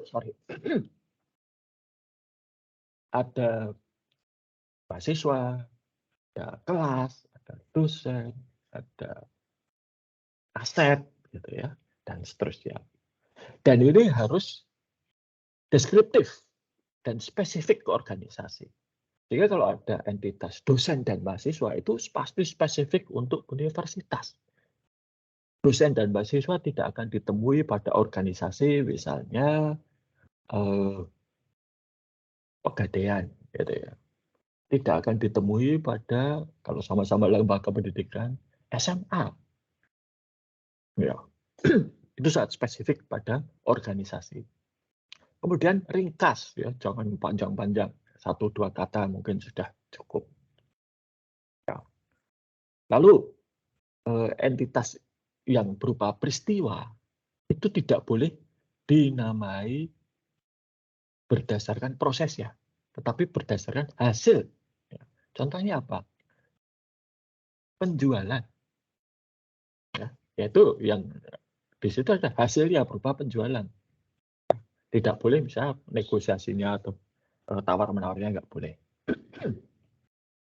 Sorry. Ada mahasiswa, ada kelas, ada dosen, ada aset, gitu ya, dan seterusnya. Dan ini harus deskriptif. dan spesifik ke organisasi. Sehingga kalau ada entitas dosen dan mahasiswa itu pasti spesifik untuk universitas. Dosen dan mahasiswa tidak akan ditemui pada organisasi misalnya Pegadaian, gitu ya. Tidak akan ditemui pada kalau sama-sama lembaga pendidikan SMA. Ya. Itu sangat spesifik pada organisasi. Kemudian ringkas, ya, jangan panjang-panjang. 1-2 kata mungkin sudah cukup. Ya. Lalu entitas yang berupa peristiwa itu tidak boleh dinamai berdasarkan prosesnya, tetapi berdasarkan hasil. Ya. Contohnya apa? Penjualan. Ya, yaitu yang di situ ada hasilnya berupa penjualan. Tidak boleh misalnya negosiasinya atau tawar-menawarnya nggak boleh.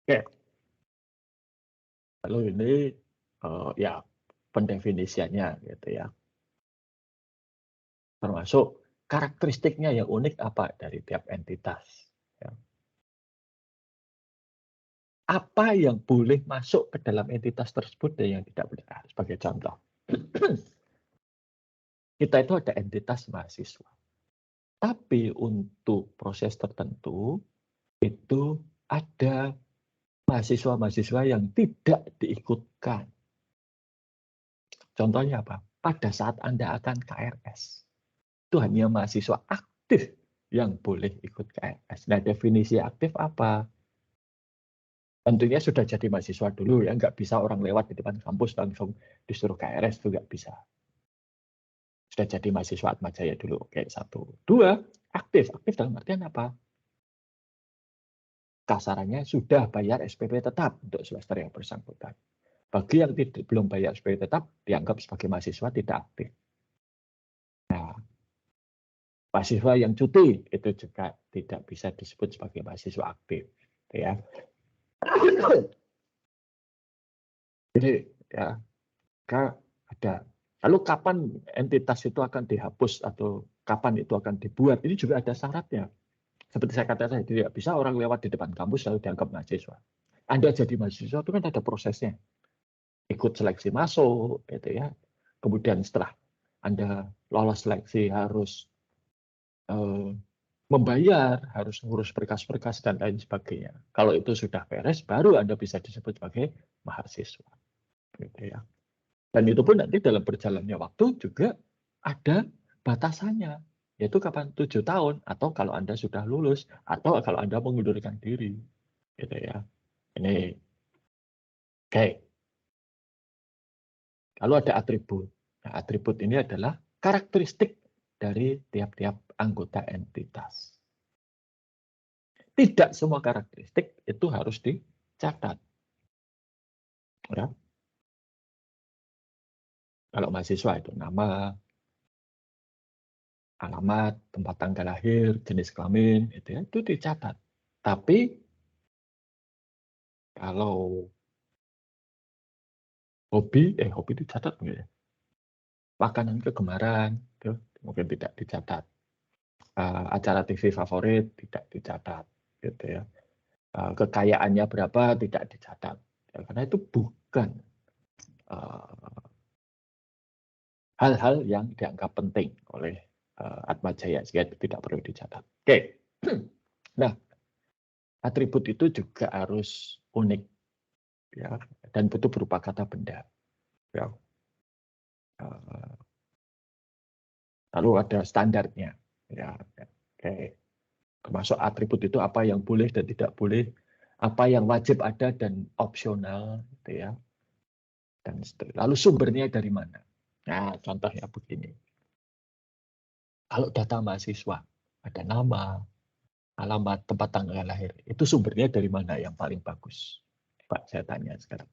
Oke. Lalu ini ya pendefinisiannya gitu ya. Termasuk karakteristiknya yang unik apa dari tiap entitas. Ya. Apa yang boleh masuk ke dalam entitas tersebut dan yang tidak boleh. Sebagai contoh, kita itu ada entitas mahasiswa. Tapi untuk proses tertentu itu ada mahasiswa-mahasiswa yang tidak diikutkan. Contohnya apa? Pada saat Anda akan KRS, itu hanya mahasiswa aktif yang boleh ikut KRS. Nah, definisi aktif apa? Tentunya sudah jadi mahasiswa dulu ya, nggak bisa orang lewat di depan kampus langsung disuruh KRS, itu nggak bisa. Sudah jadi mahasiswa Atmajaya dulu, oke, 1. 2, aktif. Aktif dalam artian apa? Kasarannya sudah bayar SPP tetap untuk semester yang bersangkutan. Bagi yang belum bayar SPP tetap, dianggap sebagai mahasiswa tidak aktif. Nah, mahasiswa yang cuti itu juga tidak bisa disebut sebagai mahasiswa aktif. Ya. Jadi, ya, ada. Lalu kapan entitas itu akan dihapus atau kapan itu akan dibuat? Ini juga ada syaratnya. Seperti saya katakan tadi, tidak bisa orang lewat di depan kampus lalu dianggap mahasiswa. Anda jadi mahasiswa itu kan ada prosesnya. Ikut seleksi masuk, gitu ya. Kemudian setelah Anda lolos seleksi harus membayar, harus ngurus berkas-berkas dan lain sebagainya. Kalau itu sudah beres, baru Anda bisa disebut sebagai mahasiswa. Gitu ya. Dan itu pun nanti dalam berjalannya waktu juga ada batasannya, yaitu kapan 7 tahun, atau kalau Anda sudah lulus, atau kalau Anda mengundurkan diri. Gitu ya. Ini, oke. Lalu ada atribut. Nah, atribut ini adalah karakteristik dari tiap-tiap anggota entitas. Tidak semua karakteristik itu harus dicatat. Ya. Kalau mahasiswa itu nama, alamat, tempat tanggal lahir, jenis kelamin, itu dicatat. Tapi kalau hobi dicatat nggak ya? Makanan kegemaran, itu mungkin tidak dicatat. Acara TV favorit tidak dicatat, gitu ya. Kekayaannya berapa tidak dicatat, ya, karena itu bukan hal-hal yang dianggap penting oleh Atmajaya, sehingga tidak perlu dicatat. Oke, nah atribut itu juga harus unik, ya, dan butuh berupa kata benda. Ya. Lalu ada standarnya, ya. Oke. Termasuk atribut itu apa yang boleh dan tidak boleh, apa yang wajib ada dan opsional, gitu ya. Dan lalu sumbernya dari mana? Nah, contohnya begini. Kalau data mahasiswa, ada nama, alamat, tempat tanggal lahir, itu sumbernya dari mana yang paling bagus? Pak, saya tanya sekarang.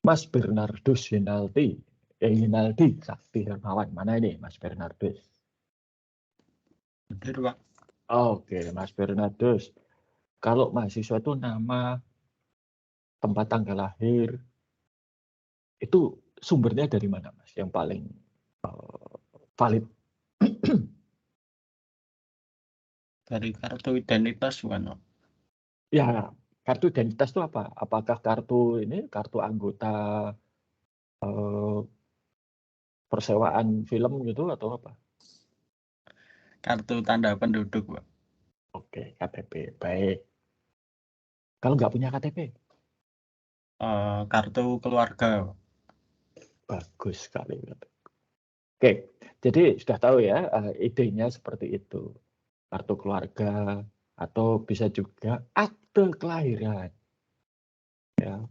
Mas Bernardus Yinaldi Sakti Hermawan, mana ini Mas Bernardus? Oke, Mas Bernardus. Kalau mahasiswa itu nama, tempat tanggal lahir, itu sumbernya dari mana, Mas? Yang paling valid? Dari kartu identitas bukan, Pak? Ya, kartu identitas itu apa? Apakah kartu anggota eh, persewaan film gitu atau apa? Kartu tanda penduduk, Pak. Oke, KTP. Baik. Kalau nggak punya KTP, Kartu keluarga, Pak. bagus sekali. Oke, jadi sudah tahu ya idenya seperti itu. Kartu keluarga atau bisa juga akte kelahiran. Ya,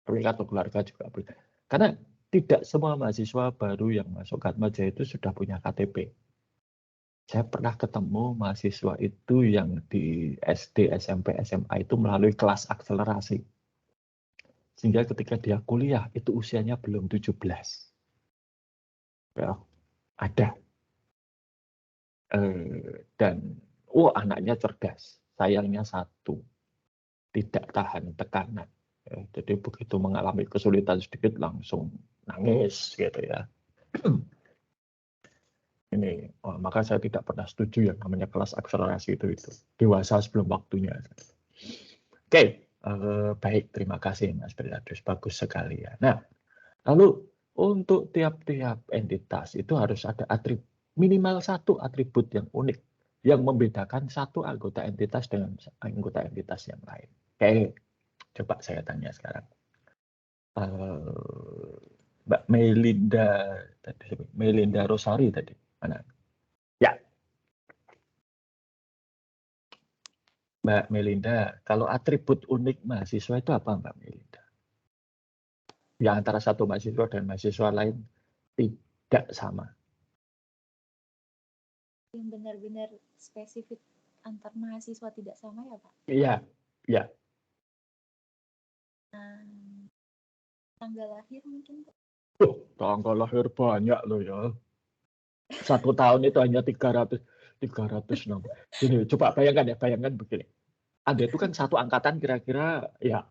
tapi kartu keluarga juga boleh. Karena tidak semua mahasiswa baru yang masuk Atmajaya itu sudah punya KTP. Saya pernah ketemu mahasiswa itu yang di SD, SMP, SMA itu melalui kelas akselerasi. Sehingga ketika dia kuliah itu usianya belum 17. Ya, ada. Dan anaknya cerdas. Sayangnya satu, tidak tahan tekanan. Jadi begitu mengalami kesulitan sedikit langsung nangis gitu ya. Maka saya tidak pernah setuju yang namanya kelas akselerasi itu dewasa sebelum waktunya. Oke, baik, terima kasih Mas Beladus, bagus sekali ya. Nah, lalu untuk tiap-tiap entitas itu harus ada minimal satu atribut yang unik yang membedakan satu anggota entitas dengan anggota entitas yang lain. Oke, coba saya tanya sekarang. Mbak Melinda Rosari tadi, mana? Ya, Mbak Melinda, kalau atribut unik mahasiswa itu apa Mbak Melinda? Yang antara satu mahasiswa dan mahasiswa lain tidak sama. Yang benar-benar spesifik antar mahasiswa tidak sama ya Pak? Iya, iya. Tanggal lahir mungkin Pak? Tanggal lahir banyak loh ya. 1 tahun itu hanya 306. Ini coba bayangkan begini. Anda itu kan satu angkatan kira-kira ya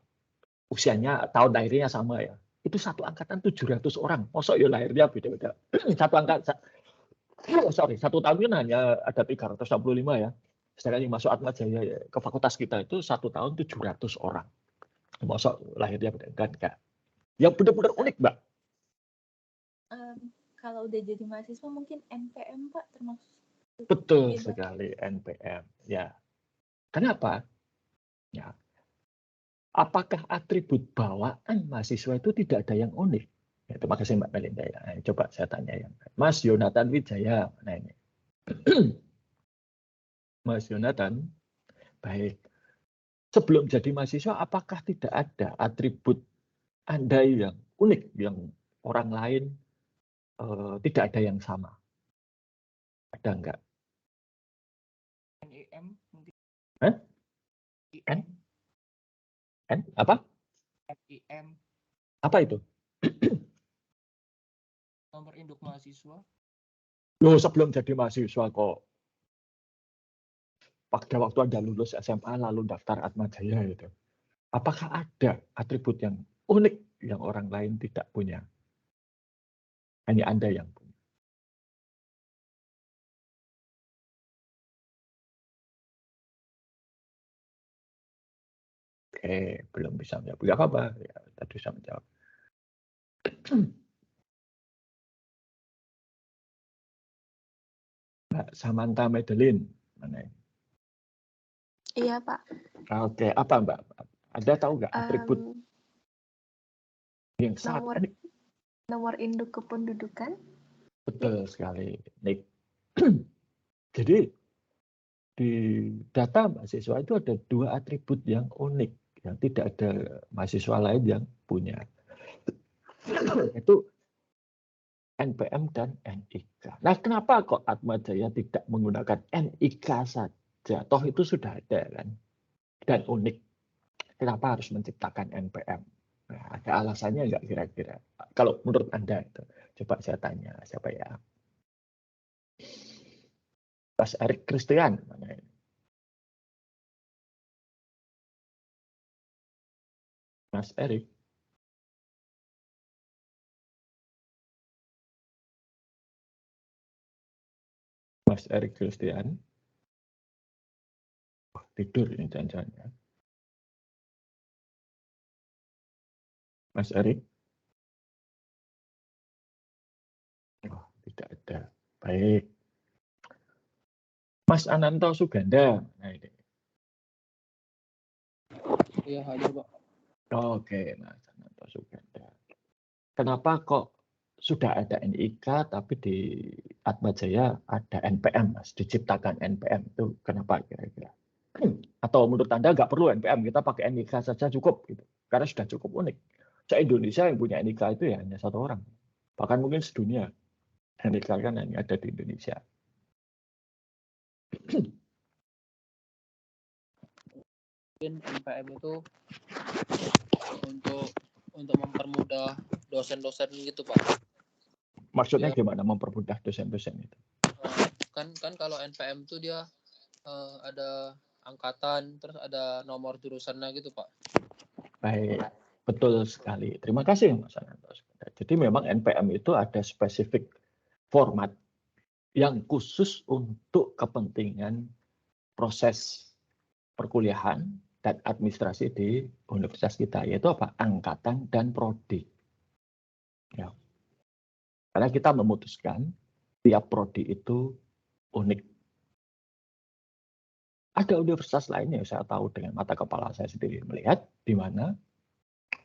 usianya tahun lahirnya sama ya. Itu satu angkatan 700 orang. Masa ya lahirnya beda-beda. Satu tahun kan hanya ada 365 ya. Sedangkan yang masuk Atmajaya ya, ke fakultas kita itu 1 tahun 700 orang. Masa lahirnya beda kan enggak. Yang benar-benar unik, Mbak. Kalau udah jadi mahasiswa mungkin NPM Pak termasuk. Betul sekali, NPM. Ya. Kenapa? Ya. Apakah atribut bawaan mahasiswa itu tidak ada yang unik? Ya, terima kasih Mbak Melinda. Ya. Coba saya tanya yang Mas Yonatan Wijaya. Nah ini. Mas Yonatan, baik. Sebelum jadi mahasiswa, apakah tidak ada atribut Anda yang unik, yang orang lain tidak ada yang sama? Ada enggak? NIM mungkin. N? Apa? NIM. Apa itu? Nomor induk mahasiswa. Loh, sebelum jadi mahasiswa kok. Pada waktu Anda lulus SMA lalu daftar Atmajaya itu. Apakah ada atribut yang unik yang orang lain tidak punya? Hanya Anda yang punya. Oke, belum bisa menjawab. Enggak apa-apa, ya, tadi bisa menjawab. Mbak Samantha Madeline, mana ini? Iya, Pak. Oke, apa Mbak? Ada tahu nggak atribut yang sangat unik? Nomor induk kependudukan. Betul sekali, Nick. Jadi di data mahasiswa itu ada 2 atribut yang unik yang tidak ada mahasiswa lain yang punya. Itu NPM dan NIK. Nah, kenapa kok Atmajaya tidak menggunakan NIK saja? Toh itu sudah ada kan, dan unik. Kenapa harus menciptakan NPM? Nah, ada alasannya nggak kira-kira? Kalau menurut Anda itu, coba saya tanya siapa ya? Mas Erik Christian, mana ini? Mas Erik. Mas Erik Christian. Tidur ini jangan-jangan ya. Mas Erik? Oh, tidak ada. Baik. Mas Ananto Suganda. Nah, ini. Iya, hadir, Pak. Oke, Mas Ananto Suganda. Kenapa kok sudah ada NIK tapi di Atmajaya ada NPM, Mas? Diciptakan NPM itu kenapa kira-kira? Atau menurut Anda nggak perlu NPM, kita pakai NIK saja cukup gitu. Karena sudah cukup unik. Se-Indonesia yang punya NIK itu ya hanya satu orang. Bahkan mungkin sedunia. NIK kan hanya ada di Indonesia. Mungkin NPM itu untuk mempermudah dosen-dosen gitu, Pak. Maksudnya Ya. gimana mempermudah dosen-dosen itu? Kan kalau NPM itu dia ada angkatan, terus ada nomor jurusannya gitu, Pak. Baik, betul sekali. Terima kasih, Mas Ananto. Jadi memang NPM itu ada spesifik format yang khusus untuk kepentingan proses perkuliahan dan administrasi di universitas kita, yaitu apa? Angkatan dan prodi. Ya. Karena kita memutuskan tiap prodi itu unik. Ada universitas lain yang saya tahu dengan mata kepala saya sendiri melihat di mana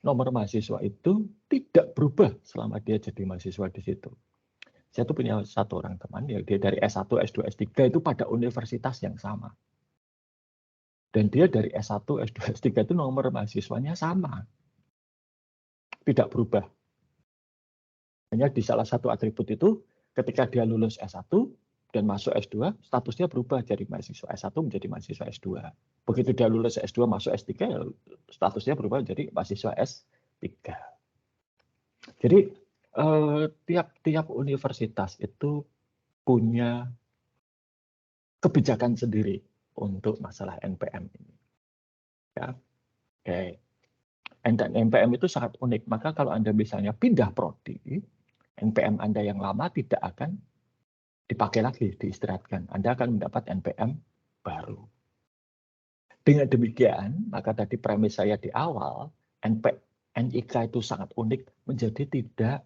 nomor mahasiswa itu tidak berubah selama dia jadi mahasiswa di situ. Saya tuh punya satu orang teman yang dia dari S1, S2, S3 itu pada universitas yang sama. Dan dia dari S1, S2, S3 itu nomor mahasiswanya sama. Tidak berubah. Hanya di salah satu atribut itu ketika dia lulus S1 dan masuk S2, statusnya berubah dari mahasiswa S1 menjadi mahasiswa S2. Begitu dia lulus S2 masuk S3, statusnya berubah menjadi mahasiswa S3. Jadi tiap universitas itu punya kebijakan sendiri untuk masalah NPM ini. Ya. Oke. Dan NPM itu sangat unik. Maka kalau Anda misalnya pindah prodi, NPM Anda yang lama tidak akan dipakai lagi, diistirahatkan. Anda akan mendapat NPM baru. Dengan demikian, maka tadi premis saya di awal, NIK itu sangat unik menjadi tidak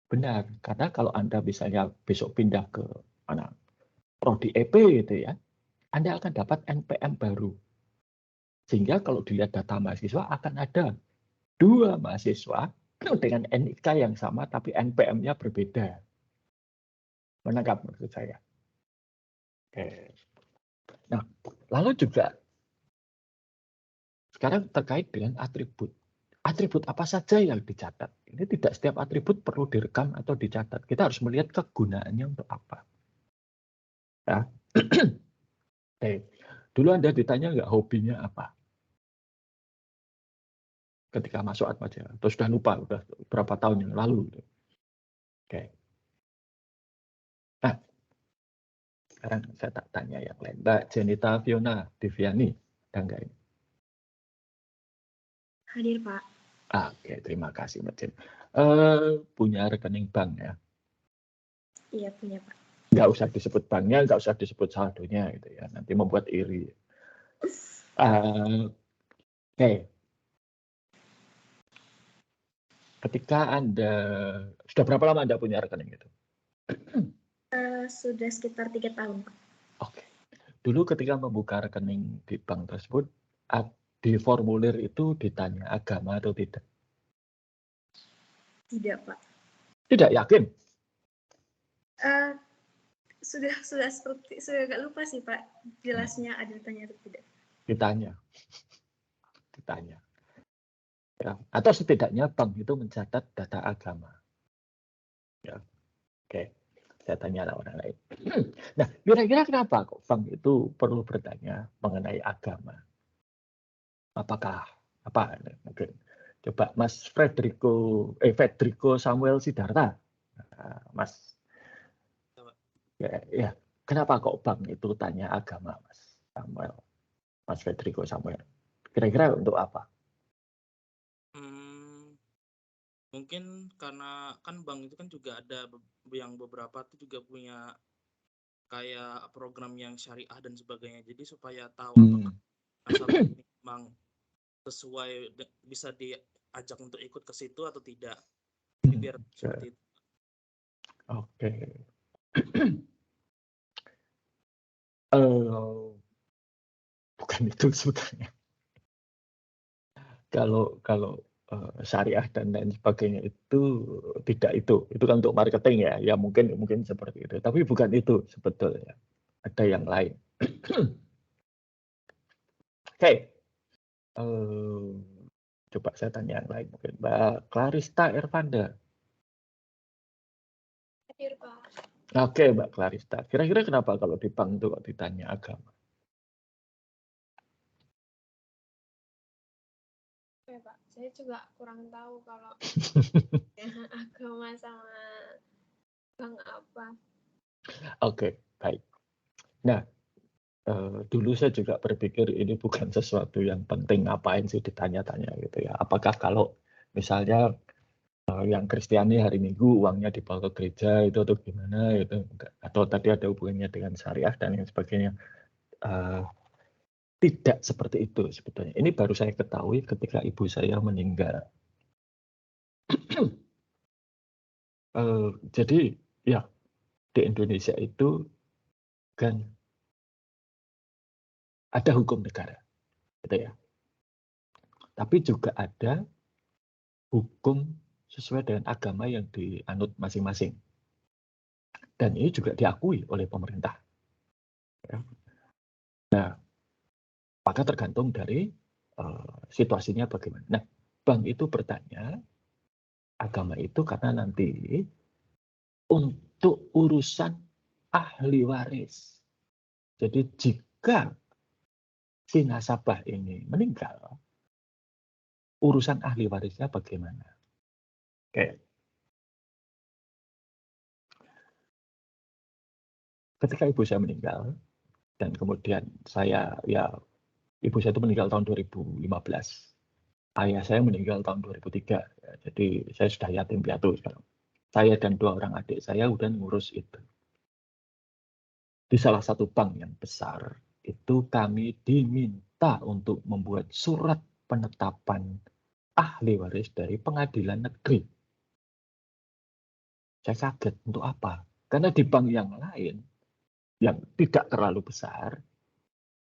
benar. Karena kalau Anda misalnya besok pindah ke mana prodi EP gitu ya, Anda akan dapat NPM baru. Sehingga kalau dilihat data mahasiswa akan ada 2 mahasiswa dengan NIK yang sama tapi NPM-nya berbeda. Menangkap maksud saya. Oke. Nah, lalu juga sekarang terkait dengan atribut. Atribut apa saja yang dicatat? Ini tidak setiap atribut perlu direkam atau dicatat. Kita harus melihat kegunaannya untuk apa. Ya. Dulu Anda ditanya nggak hobinya apa? Ketika masuk Atmajaya. Atau sudah lupa, sudah berapa tahun yang lalu. Oke. Nah, sekarang saya tak tanya yang lain. Mbak Jenita Fiona Deviani, ada nggak ini? Hadir, Pak. Oke, terima kasih Mbak Jen. Punya rekening bank ya? Iya, punya, Pak. Nggak usah disebut banknya, nggak usah disebut saldonya gitu ya. Nanti membuat iri. Oke. Ketika Anda, sudah berapa lama Anda punya rekening itu? Sudah sekitar 3 tahun, Pak. Oke. Dulu ketika membuka rekening di bank tersebut, di formulir itu ditanya agama atau tidak? Tidak, Pak. Tidak yakin? Sudah agak lupa sih, Pak. Jelasnya ada ditanya atau tidak. Ditanya. Ya. Atau setidaknya bank itu mencatat data agama. Ya. Oke. Saya tanya orang lain. Nah, kira-kira kenapa kok bank itu perlu bertanya mengenai agama? Apakah apa? Mungkin coba Mas Federico Samuel Sidarta, Mas. Ya, kenapa kok bank itu tanya agama, Mas Samuel, Mas Federico Samuel? Kira-kira untuk apa? Mungkin karena kan bank itu kan juga ada yang beberapa tuh juga punya kayak program yang syariah dan sebagainya. Jadi supaya tahu Hmm. apakah nasabah ini memang sesuai bisa diajak untuk ikut ke situ atau tidak. Jadi biar seperti itu. Oke. Bukan itu sebetulnya. Kalau syariah dan lain sebagainya itu tidak itu kan untuk marketing ya mungkin seperti itu, tapi bukan itu sebetulnya, ada yang lain. Oke. Coba saya tanya yang lain mungkin Mbak Clarista Ervanda. Hadir, Pak. Oke, Mbak Clarista, kira-kira kenapa kalau di bank itu kok ditanya agama? Oke, Pak. Saya juga kurang tahu kalau agama sama bank apa. Oke, baik. Nah, dulu saya juga berpikir ini bukan sesuatu yang penting, ngapain sih ditanya-tanya gitu ya. Apakah kalau misalnya yang Kristiani hari Minggu uangnya dibawa ke gereja itu atau gimana gitu, atau tadi ada hubungannya dengan syariah dan lain sebagainya. Tidak seperti itu sebetulnya. Ini baru saya ketahui ketika ibu saya meninggal. Jadi ya di Indonesia itu kan ada hukum negara, gitu ya. Tapi juga ada hukum sesuai dengan agama yang dianut masing-masing. Dan ini juga diakui oleh pemerintah. Ya. Nah, maka tergantung dari situasinya bagaimana. Nah, bank itu bertanya agama itu karena nanti untuk urusan ahli waris. Jadi jika si nasabah ini meninggal, urusan ahli warisnya bagaimana? Oke. Ketika ibu saya meninggal, dan kemudian ibu saya itu meninggal tahun 2015. Ayah saya meninggal tahun 2003. Ya, jadi saya sudah yatim piatu sekarang. Saya dan 2 orang adik saya udah ngurus itu. Di salah satu bank yang besar, itu kami diminta untuk membuat surat penetapan ahli waris dari pengadilan negeri. Saya kaget, untuk apa? Karena di bank yang lain, yang tidak terlalu besar,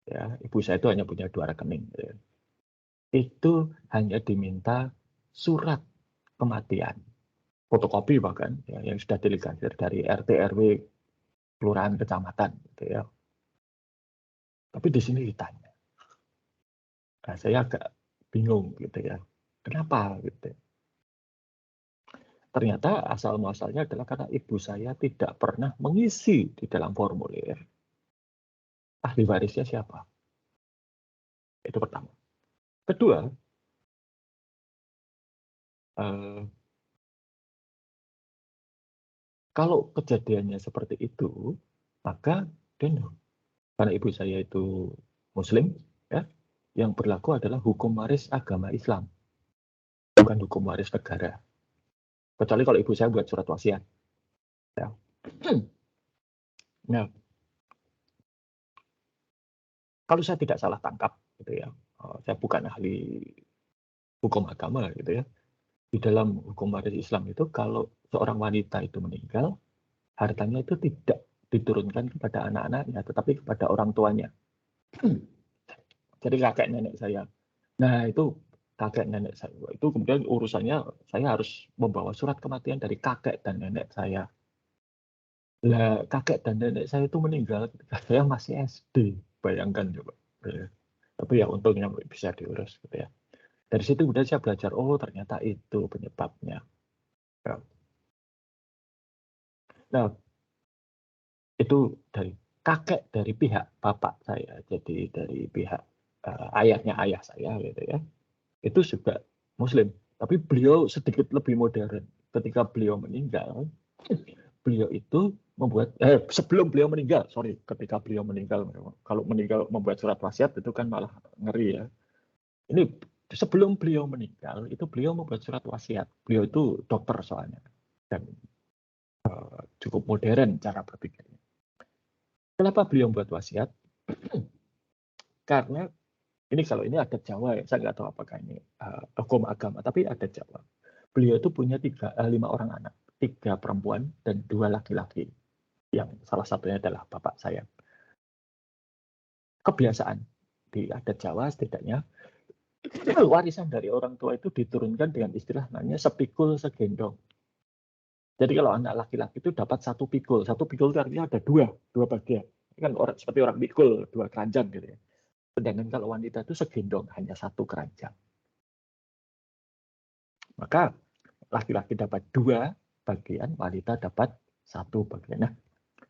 ya, ibu saya itu hanya punya 2 rekening. Ya. Itu hanya diminta surat kematian, fotokopi bahkan, ya, yang sudah dilegalisir dari RT RW kelurahan kecamatan, gitu ya. Tapi di sini ditanya, nah, saya agak bingung gitu ya, kenapa gitu? Ternyata asal muasalnya adalah karena ibu saya tidak pernah mengisi di dalam formulir ahli warisnya siapa. Itu pertama. Kedua, kalau kejadiannya seperti itu, maka karena ibu saya itu Muslim, ya, yang berlaku adalah hukum waris agama Islam, bukan hukum waris negara. Kecuali kalau ibu saya buat surat wasiat. Ya. Nah, kalau saya tidak salah tangkap, gitu ya, saya bukan ahli hukum agama, gitu ya. Di dalam hukum waris Islam itu, kalau seorang wanita itu meninggal, hartanya itu tidak diturunkan kepada anak-anaknya, tetapi kepada orang tuanya. Jadi kakek nenek saya. Nah, itu kakek nenek saya. Itu kemudian urusannya saya harus membawa surat kematian dari kakek dan nenek saya. Lah, kakek dan nenek saya itu meninggal ketika saya masih SD. Bayangkan coba. Ya. Tapi ya untungnya bisa diurus gitu ya. Dari situ kemudian saya belajar, oh ternyata itu penyebabnya. Ya. Nah, itu dari kakek dari pihak bapak saya. Jadi dari pihak ayahnya ayah saya gitu ya. Itu juga Muslim. Tapi beliau sedikit lebih modern. Ketika beliau meninggal, beliau itu membuat sebelum beliau meninggal, ketika beliau meninggal, kalau meninggal membuat surat wasiat itu kan malah ngeri ya. Ini sebelum beliau meninggal itu beliau membuat surat wasiat. Beliau itu dokter soalnya dan cukup modern cara berpikirnya. Kenapa beliau membuat wasiat? Karena kalau ini adat Jawa ya, saya nggak tahu apakah ini hukum agama, tapi adat Jawa. Beliau itu punya 5 orang anak, 3 perempuan dan 2 laki-laki, yang salah satunya adalah bapak saya. Kebiasaan di adat Jawa setidaknya, warisan dari orang tua itu diturunkan dengan istilah namanya sepikul segendong. Jadi kalau anak laki-laki itu dapat 1 pikul. 1 pikul itu artinya ada 2 bagian. Kan seperti orang pikul, 2 keranjang gitu ya. Sedangkan kalau wanita itu segendong, hanya 1 keranjang. Maka laki-laki dapat 2 bagian, wanita dapat 1 bagian. Nah,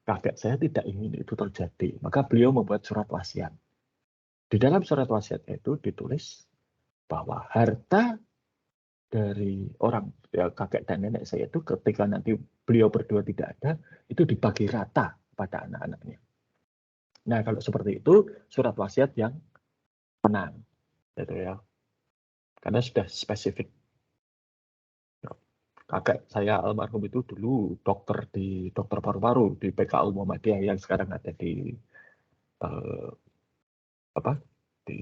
kakek saya tidak ingin itu terjadi. Maka beliau membuat surat wasiat. Di dalam surat wasiat itu ditulis bahwa harta dari orang kakek dan nenek saya itu ketika nanti beliau berdua tidak ada, itu dibagi rata pada anak-anaknya. Nah, kalau seperti itu surat wasiat yang menang, gitu ya. Karena sudah spesifik. Kakek saya almarhum itu dulu dokter paru-paru di PKU Muhammadiyah yang sekarang ada di di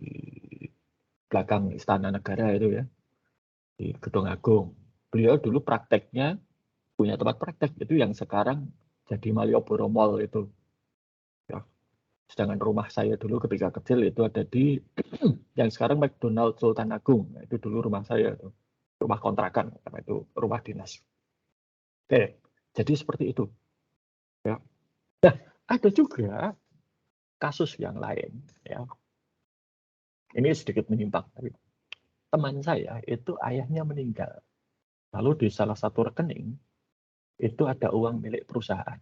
belakang Istana Negara itu ya, di Gedung Agung. Beliau dulu prakteknya punya tempat praktek itu yang sekarang jadi Malioboro Mall itu. Ya. Sedangkan rumah saya dulu ketika kecil itu ada di yang sekarang McDonald Sultan Agung. Nah, itu dulu rumah saya itu. Rumah kontrakan karena itu rumah dinas. Oke, jadi seperti itu. Ya. Nah, ada juga kasus yang lain ya. Ini sedikit menyimpang tapi teman saya itu ayahnya meninggal. Lalu di salah satu rekening itu ada uang milik perusahaan.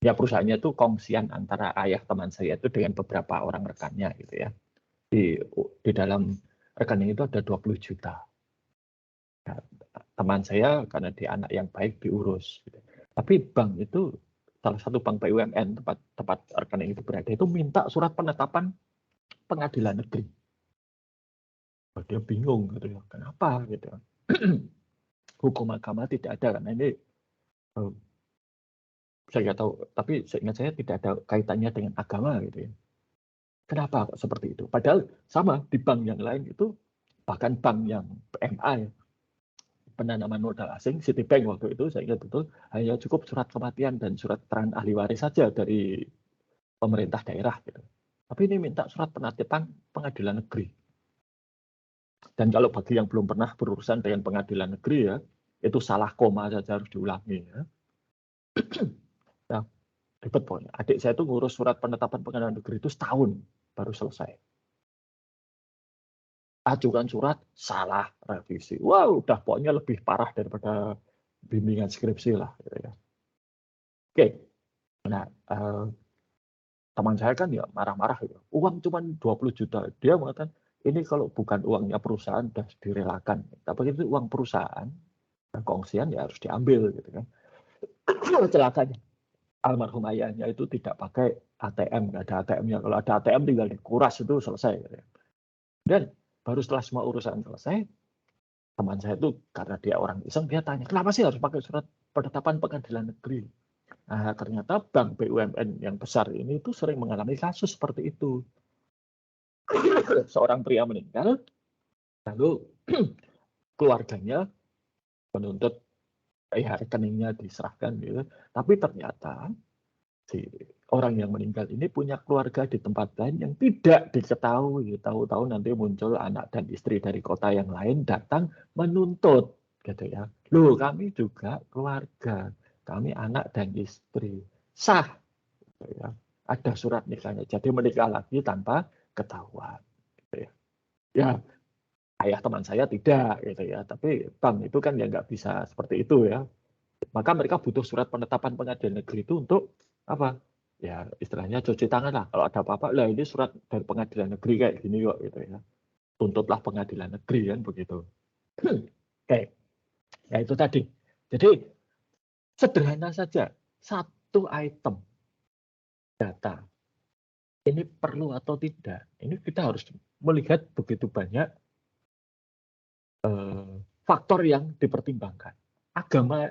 Ya perusahaannya itu kongsian antara ayah teman saya itu dengan beberapa orang rekannya gitu ya. Di dalam rekening itu ada 20 juta. Nah, teman saya karena dia anak yang baik diurus. Gitu. Tapi bank itu salah satu bank BUMN tempat rekening itu berada itu minta surat penetapan pengadilan negeri. Dia bingung gitu ya, kenapa gitu. Hukum agama tidak ada karena ini saya nggak tahu, tapi seingat saya tidak ada kaitannya dengan agama gitu ya. Kenapa kok seperti itu? Padahal sama di bank yang lain itu, bahkan bank yang PMA ya, penanaman modal asing, Citibank waktu itu saya ingat betul, hanya cukup surat kematian dan surat keterangan ahli waris saja dari pemerintah daerah gitu. Tapi ini minta surat penetapan pengadilan negeri. Dan kalau bagi yang belum pernah berurusan dengan pengadilan negeri ya, itu salah koma saja harus diulangi ya. Nah, ribet pokoknya. Adik saya itu ngurus surat penetapan pengadilan negeri itu setahun baru selesai. Ajukan surat, salah revisi. Wow, udah pokoknya lebih parah daripada bimbingan skripsi lah. Gitu ya. Oke, nah teman saya kan ya marah-marah. Ya. Uang cuma 20 juta. Dia mengatakan, ini kalau bukan uangnya perusahaan, sudah direlakan. Tapi itu uang perusahaan, kongsian ya harus diambil. Gitu kan. Celakanya, almarhum ayahnya itu tidak pakai ATM, nggak ada ATM-nya. Kalau ada ATM tinggal dikuras itu selesai. Gitu. Dan baru setelah semua urusan selesai, teman saya itu karena dia orang iseng, dia tanya, kenapa sih harus pakai surat penetapan pengadilan negeri? Nah, ternyata bank BUMN yang besar ini itu sering mengalami kasus seperti itu. Seorang pria meninggal, lalu keluarganya menuntut rekeningnya diserahkan, gitu. Tapi ternyata si orang yang meninggal ini punya keluarga di tempat lain yang tidak diketahui. Tahu-tahu nanti muncul anak dan istri dari kota yang lain datang menuntut, gitu ya. Loh, kami juga keluarga, kami anak dan istri, sah, gitu ya. Ada surat nikahnya, jadi menikah lagi tanpa ketahuan. Gitu ya. Ya, ayah teman saya tidak, gitu ya. Tapi bank itu kan ya nggak bisa seperti itu ya. Maka mereka butuh surat penetapan pengadilan negeri itu untuk apa? Ya istilahnya cuci tangan lah. Kalau ada apa-apa, lah ini surat dari pengadilan negeri kayak gini kok gitu ya. Tuntutlah pengadilan negeri kan begitu. Oke, ya itu tadi. Jadi sederhana saja, satu item data ini perlu atau tidak. Ini kita harus melihat begitu banyak faktor yang dipertimbangkan. Agama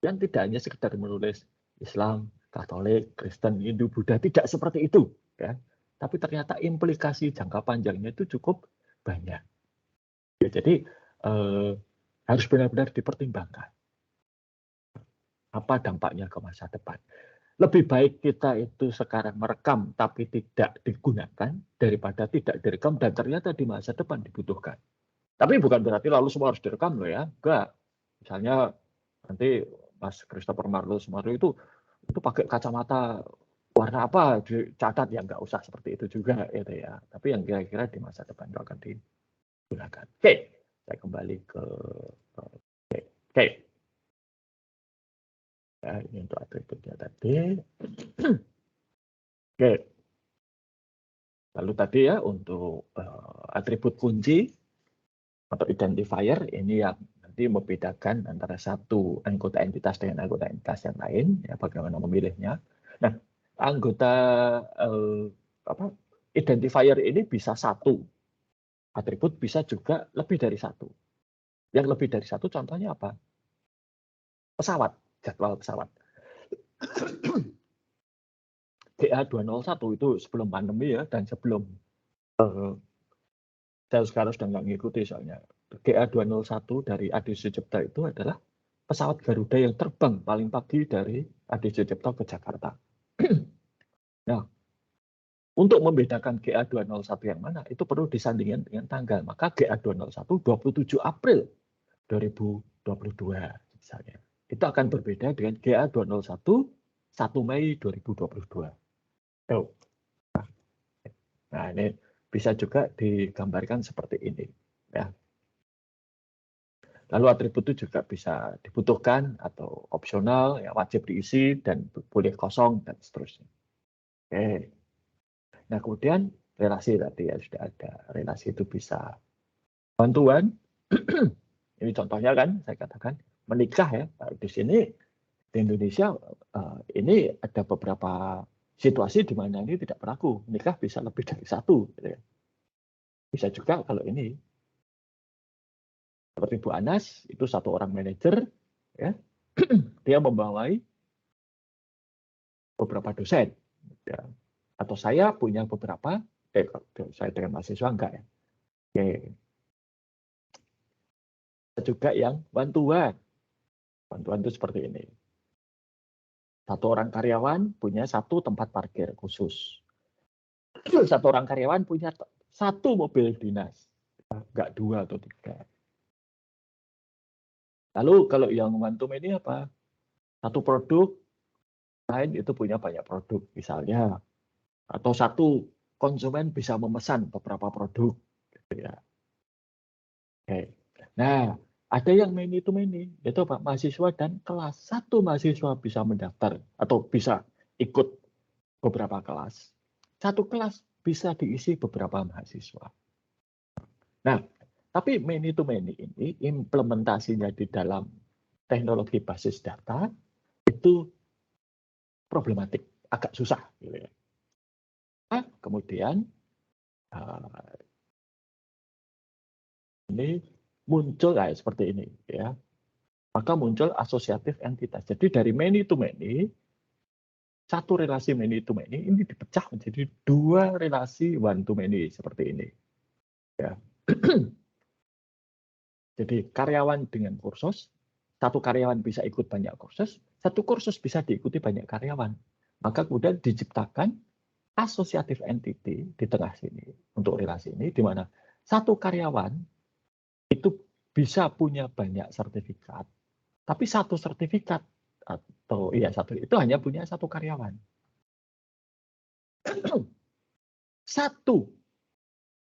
yang tidak hanya sekedar menulis Islam, Katolik, Kristen, Hindu, Buddha, tidak seperti itu. Ya. Tapi ternyata implikasi jangka panjangnya itu cukup banyak. Ya, jadi harus benar-benar dipertimbangkan apa dampaknya ke masa depan. Lebih baik kita itu sekarang merekam tapi tidak digunakan daripada tidak direkam dan ternyata di masa depan dibutuhkan. Tapi bukan berarti lalu semua harus direkam loh ya. Enggak. Misalnya nanti Mas Christopher Marlowe Sumarno itu pakai kacamata warna apa dicatat, ya nggak usah seperti itu juga gitu ya. Tapi yang kira-kira di masa depan itu akan digunakan. Oke, saya kembali ke oke. Ya, ini untuk atributnya tadi. Oke. Lalu tadi ya untuk atribut kunci atau identifier ini yang nanti membedakan antara satu anggota entitas dengan anggota entitas yang lain, ya bagaimana memilihnya. Nah, anggota identifier ini bisa satu atribut, bisa juga lebih dari satu. Yang lebih dari satu contohnya apa? Pesawat, jadwal pesawat. GA201 itu sebelum pandemi ya, dan sebelum saya sekarang sudah nggak ngikuti soalnya. GA201 dari Adi Sucipto itu adalah pesawat Garuda yang terbang paling pagi dari Adi Sucipto ke Jakarta. Nah, untuk membedakan GA201 yang mana, itu perlu disandingkan dengan tanggal. Maka GA201 27 April 2022 misalnya. Itu akan berbeda dengan GA201 1 Mei 2022. Nah, ini bisa juga digambarkan seperti ini. Ya. Lalu atribut itu juga bisa dibutuhkan atau opsional, ya wajib diisi dan boleh kosong dan seterusnya. Oke. Nah, kemudian relasi tadi ya sudah ada. Relasi itu bisa bantuan. Ini contohnya kan saya katakan menikah ya. Di sini di Indonesia ini ada beberapa situasi di mana ini tidak berlaku. Menikah bisa lebih dari satu. Gitu ya. Bisa juga kalau ini seperti Bu Anas itu satu orang manajer, ya dia membawai beberapa dosen, ya. Atau saya punya beberapa, saya dengan mahasiswa enggak ya. Oke. Juga yang bantuan itu seperti ini. Satu orang karyawan punya satu tempat parkir khusus. Satu orang karyawan punya satu mobil dinas, enggak dua atau tiga. Lalu kalau yang momentum ini apa? Satu produk lain itu punya banyak produk misalnya, atau satu konsumen bisa memesan beberapa produk. Gitu ya. Oke. Nah, ada yang many to many, yaitu Pak mahasiswa dan kelas. Satu mahasiswa bisa mendaftar atau bisa ikut beberapa kelas. Satu kelas bisa diisi beberapa mahasiswa. Nah, tapi many to many ini implementasinya di dalam teknologi basis data itu problematik, agak susah. Gitu ya. Nah, kemudian ini muncul kayak seperti ini, ya. Maka muncul asosiatif entitas. Jadi dari many to many, satu relasi many to many ini dipecah menjadi dua relasi one to many seperti ini. Ya. Jadi karyawan dengan kursus, satu karyawan bisa ikut banyak kursus, satu kursus bisa diikuti banyak karyawan. Maka kemudian diciptakan asosiatif entity di tengah sini untuk relasi ini, di mana satu karyawan itu bisa punya banyak sertifikat, tapi satu sertifikat atau satu itu hanya punya satu karyawan. Satu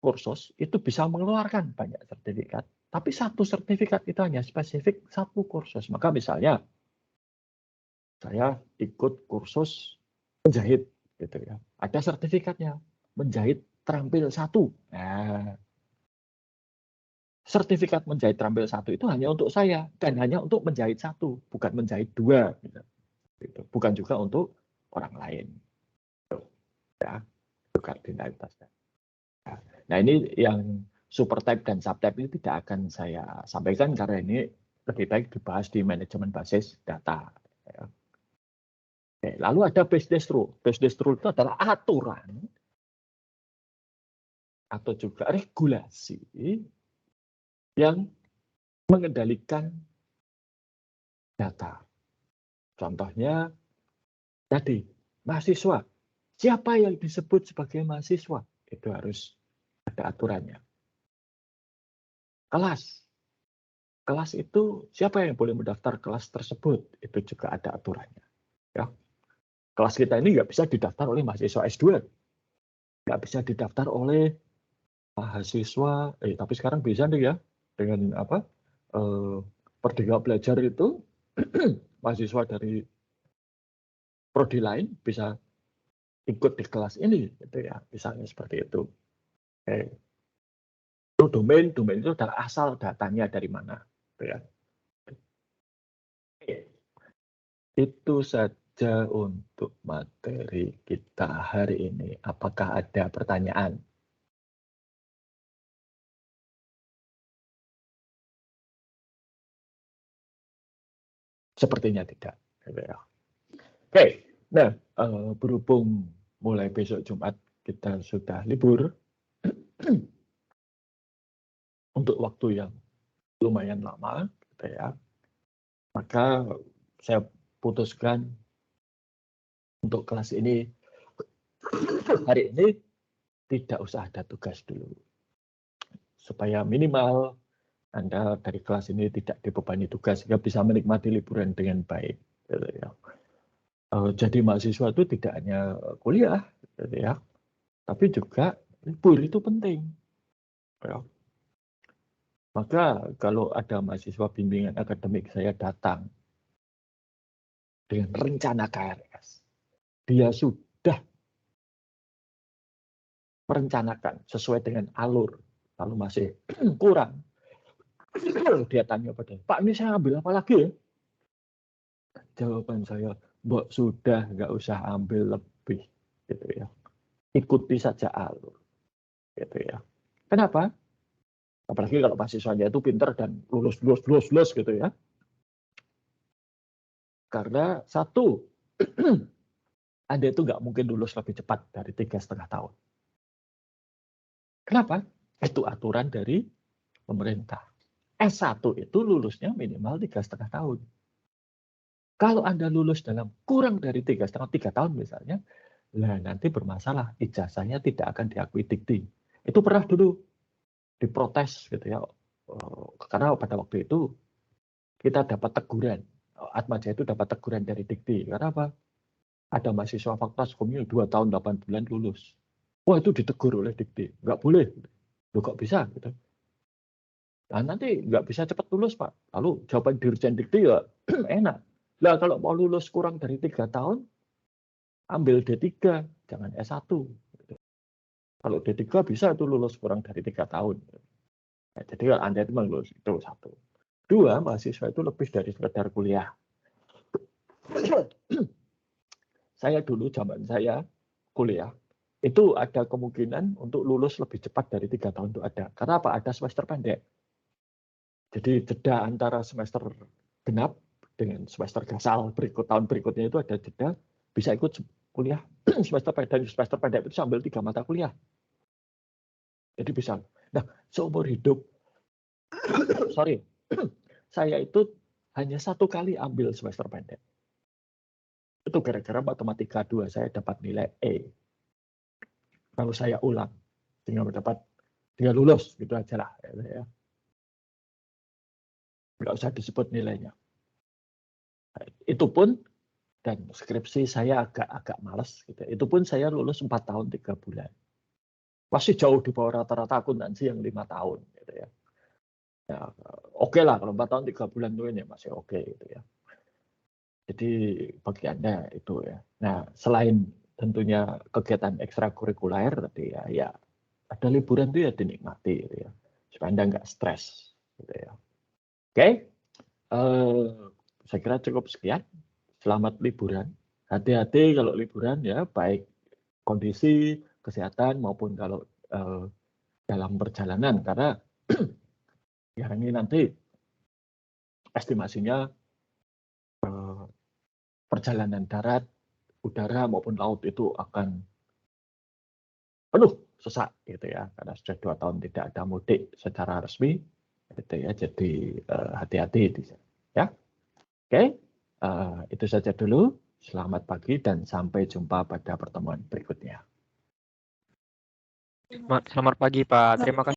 kursus itu bisa mengeluarkan banyak sertifikat, tapi satu sertifikat itu hanya spesifik satu kursus. Maka misalnya saya ikut kursus menjahit, gitu ya. Ada sertifikatnya menjahit terampil satu. Nah, sertifikat menjahit terampil satu itu hanya untuk saya dan hanya untuk menjahit satu, bukan menjahit dua. Gitu. Bukan juga untuk orang lain. Ya, itu kardinalitasnya. Nah, ini yang super type dan subtype ini tidak akan saya sampaikan karena ini lebih baik dibahas di manajemen basis data. Ya. Oke, lalu ada business rule. Business rule itu adalah aturan atau juga regulasi yang mengendalikan data. Contohnya tadi, mahasiswa. Siapa yang disebut sebagai mahasiswa? Itu harus ada aturannya. Kelas. Kelas itu siapa yang boleh mendaftar kelas tersebut? Itu juga ada aturannya. Ya. Kelas kita ini nggak bisa didaftar oleh mahasiswa S2. Nggak bisa didaftar oleh mahasiswa, tapi sekarang bisa nih ya, dengan apa? Merdeka Belajar itu, mahasiswa dari prodi lain bisa ikut di kelas ini, gitu ya, misalnya seperti itu. Itu domain itu adalah asal datanya dari mana, gitu ya. Itu saja untuk materi kita hari ini. Apakah ada pertanyaan? Sepertinya tidak. Oke, nah berhubung mulai besok Jumat kita sudah libur untuk waktu yang lumayan lama, gitu ya. Maka saya putuskan untuk kelas ini hari ini tidak usah ada tugas dulu, supaya minimal Anda dari kelas ini tidak dibebani tugas sehingga bisa menikmati liburan dengan baik. Gitu ya. Jadi mahasiswa itu tidak hanya kuliah, gitu ya, tapi juga libur itu penting. Ya. Maka kalau ada mahasiswa bimbingan akademik saya datang dengan rencana KRS, dia sudah merencanakan sesuai dengan alur, lalu masih kurang. Dia tanya pada, Pak ini saya ambil apa lagi ya? Jawaban saya, Mbok sudah nggak usah ambil lebih, gitu ya. Ikuti saja alur, gitu ya. Kenapa? Apalagi kalau mahasiswanya itu pinter dan lulus gitu ya. Karena satu, Anda itu nggak mungkin lulus lebih cepat dari 3,5 tahun. Kenapa? Itu aturan dari pemerintah. S1 itu lulusnya minimal 3,5 tahun. Kalau Anda lulus dalam kurang dari 3,5 tahun misalnya, nah nanti bermasalah, ijazahnya tidak akan diakui Dikti. Itu pernah dulu diprotes gitu ya, karena pada waktu itu kita dapat teguran, Atmaja itu dapat teguran dari Dikti. Karena apa? Ada mahasiswa Fakultas Hukum 2 tahun 8 bulan lulus. Wah itu ditegur oleh Dikti, nggak boleh. Loh kok bisa? Gitu. Nah nanti nggak bisa cepat lulus Pak. Lalu jawaban Dirjen Dikti ya enak. Nah kalau mau lulus kurang dari 3 tahun, ambil D3, jangan S1. Kalau D3 bisa itu lulus kurang dari 3 tahun. Nah, jadi kalau Anda itu lulus, itu satu. Dua, mahasiswa itu lebih dari sekedar kuliah. Saya dulu, zaman saya kuliah, itu ada kemungkinan untuk lulus lebih cepat dari 3 tahun itu ada. Karena apa? Ada semester pendek. Jadi jeda antara semester genap dengan semester gasal tahun berikutnya itu ada jeda, bisa ikut kuliah semester pendek. Semester pendek itu sambil 3 mata kuliah. Jadi bisa. Nah, seumur hidup, saya itu hanya 1 kali ambil semester pendek. Itu gara-gara matematika 2 saya dapat nilai E. Lalu saya ulang, tinggal lulus, gitu aja lah. Ya. Nggak usah disebut nilainya. Itu pun, dan skripsi saya agak males. Gitu. Itu pun saya lulus 4 tahun 3 bulan. Masih jauh di bawah rata-rata akuntansi yang 5 tahun. Gitu ya. Ya, oke lah kalau 4 tahun 3 bulan itu ini masih oke gitu ya. Jadi bagi Anda itu ya. Nah, selain tentunya kegiatan ekstrakurikuler tadi ya ada liburan itu ya dinikmati gitu ya. Supaya Anda nggak stres gitu ya. Oke. Saya kira cukup sekian. Selamat liburan. Hati-hati kalau liburan ya, baik kondisi kesehatan maupun kalau dalam perjalanan karena ya ini nanti estimasinya perjalanan darat udara maupun laut itu akan penuh sesak gitu ya, karena sudah 2 tahun tidak ada mudik secara resmi gitu ya. Jadi hati-hati di sana, ya. Oke, itu saja dulu. Selamat pagi dan sampai jumpa pada pertemuan berikutnya. Selamat pagi Pak, terima kasih.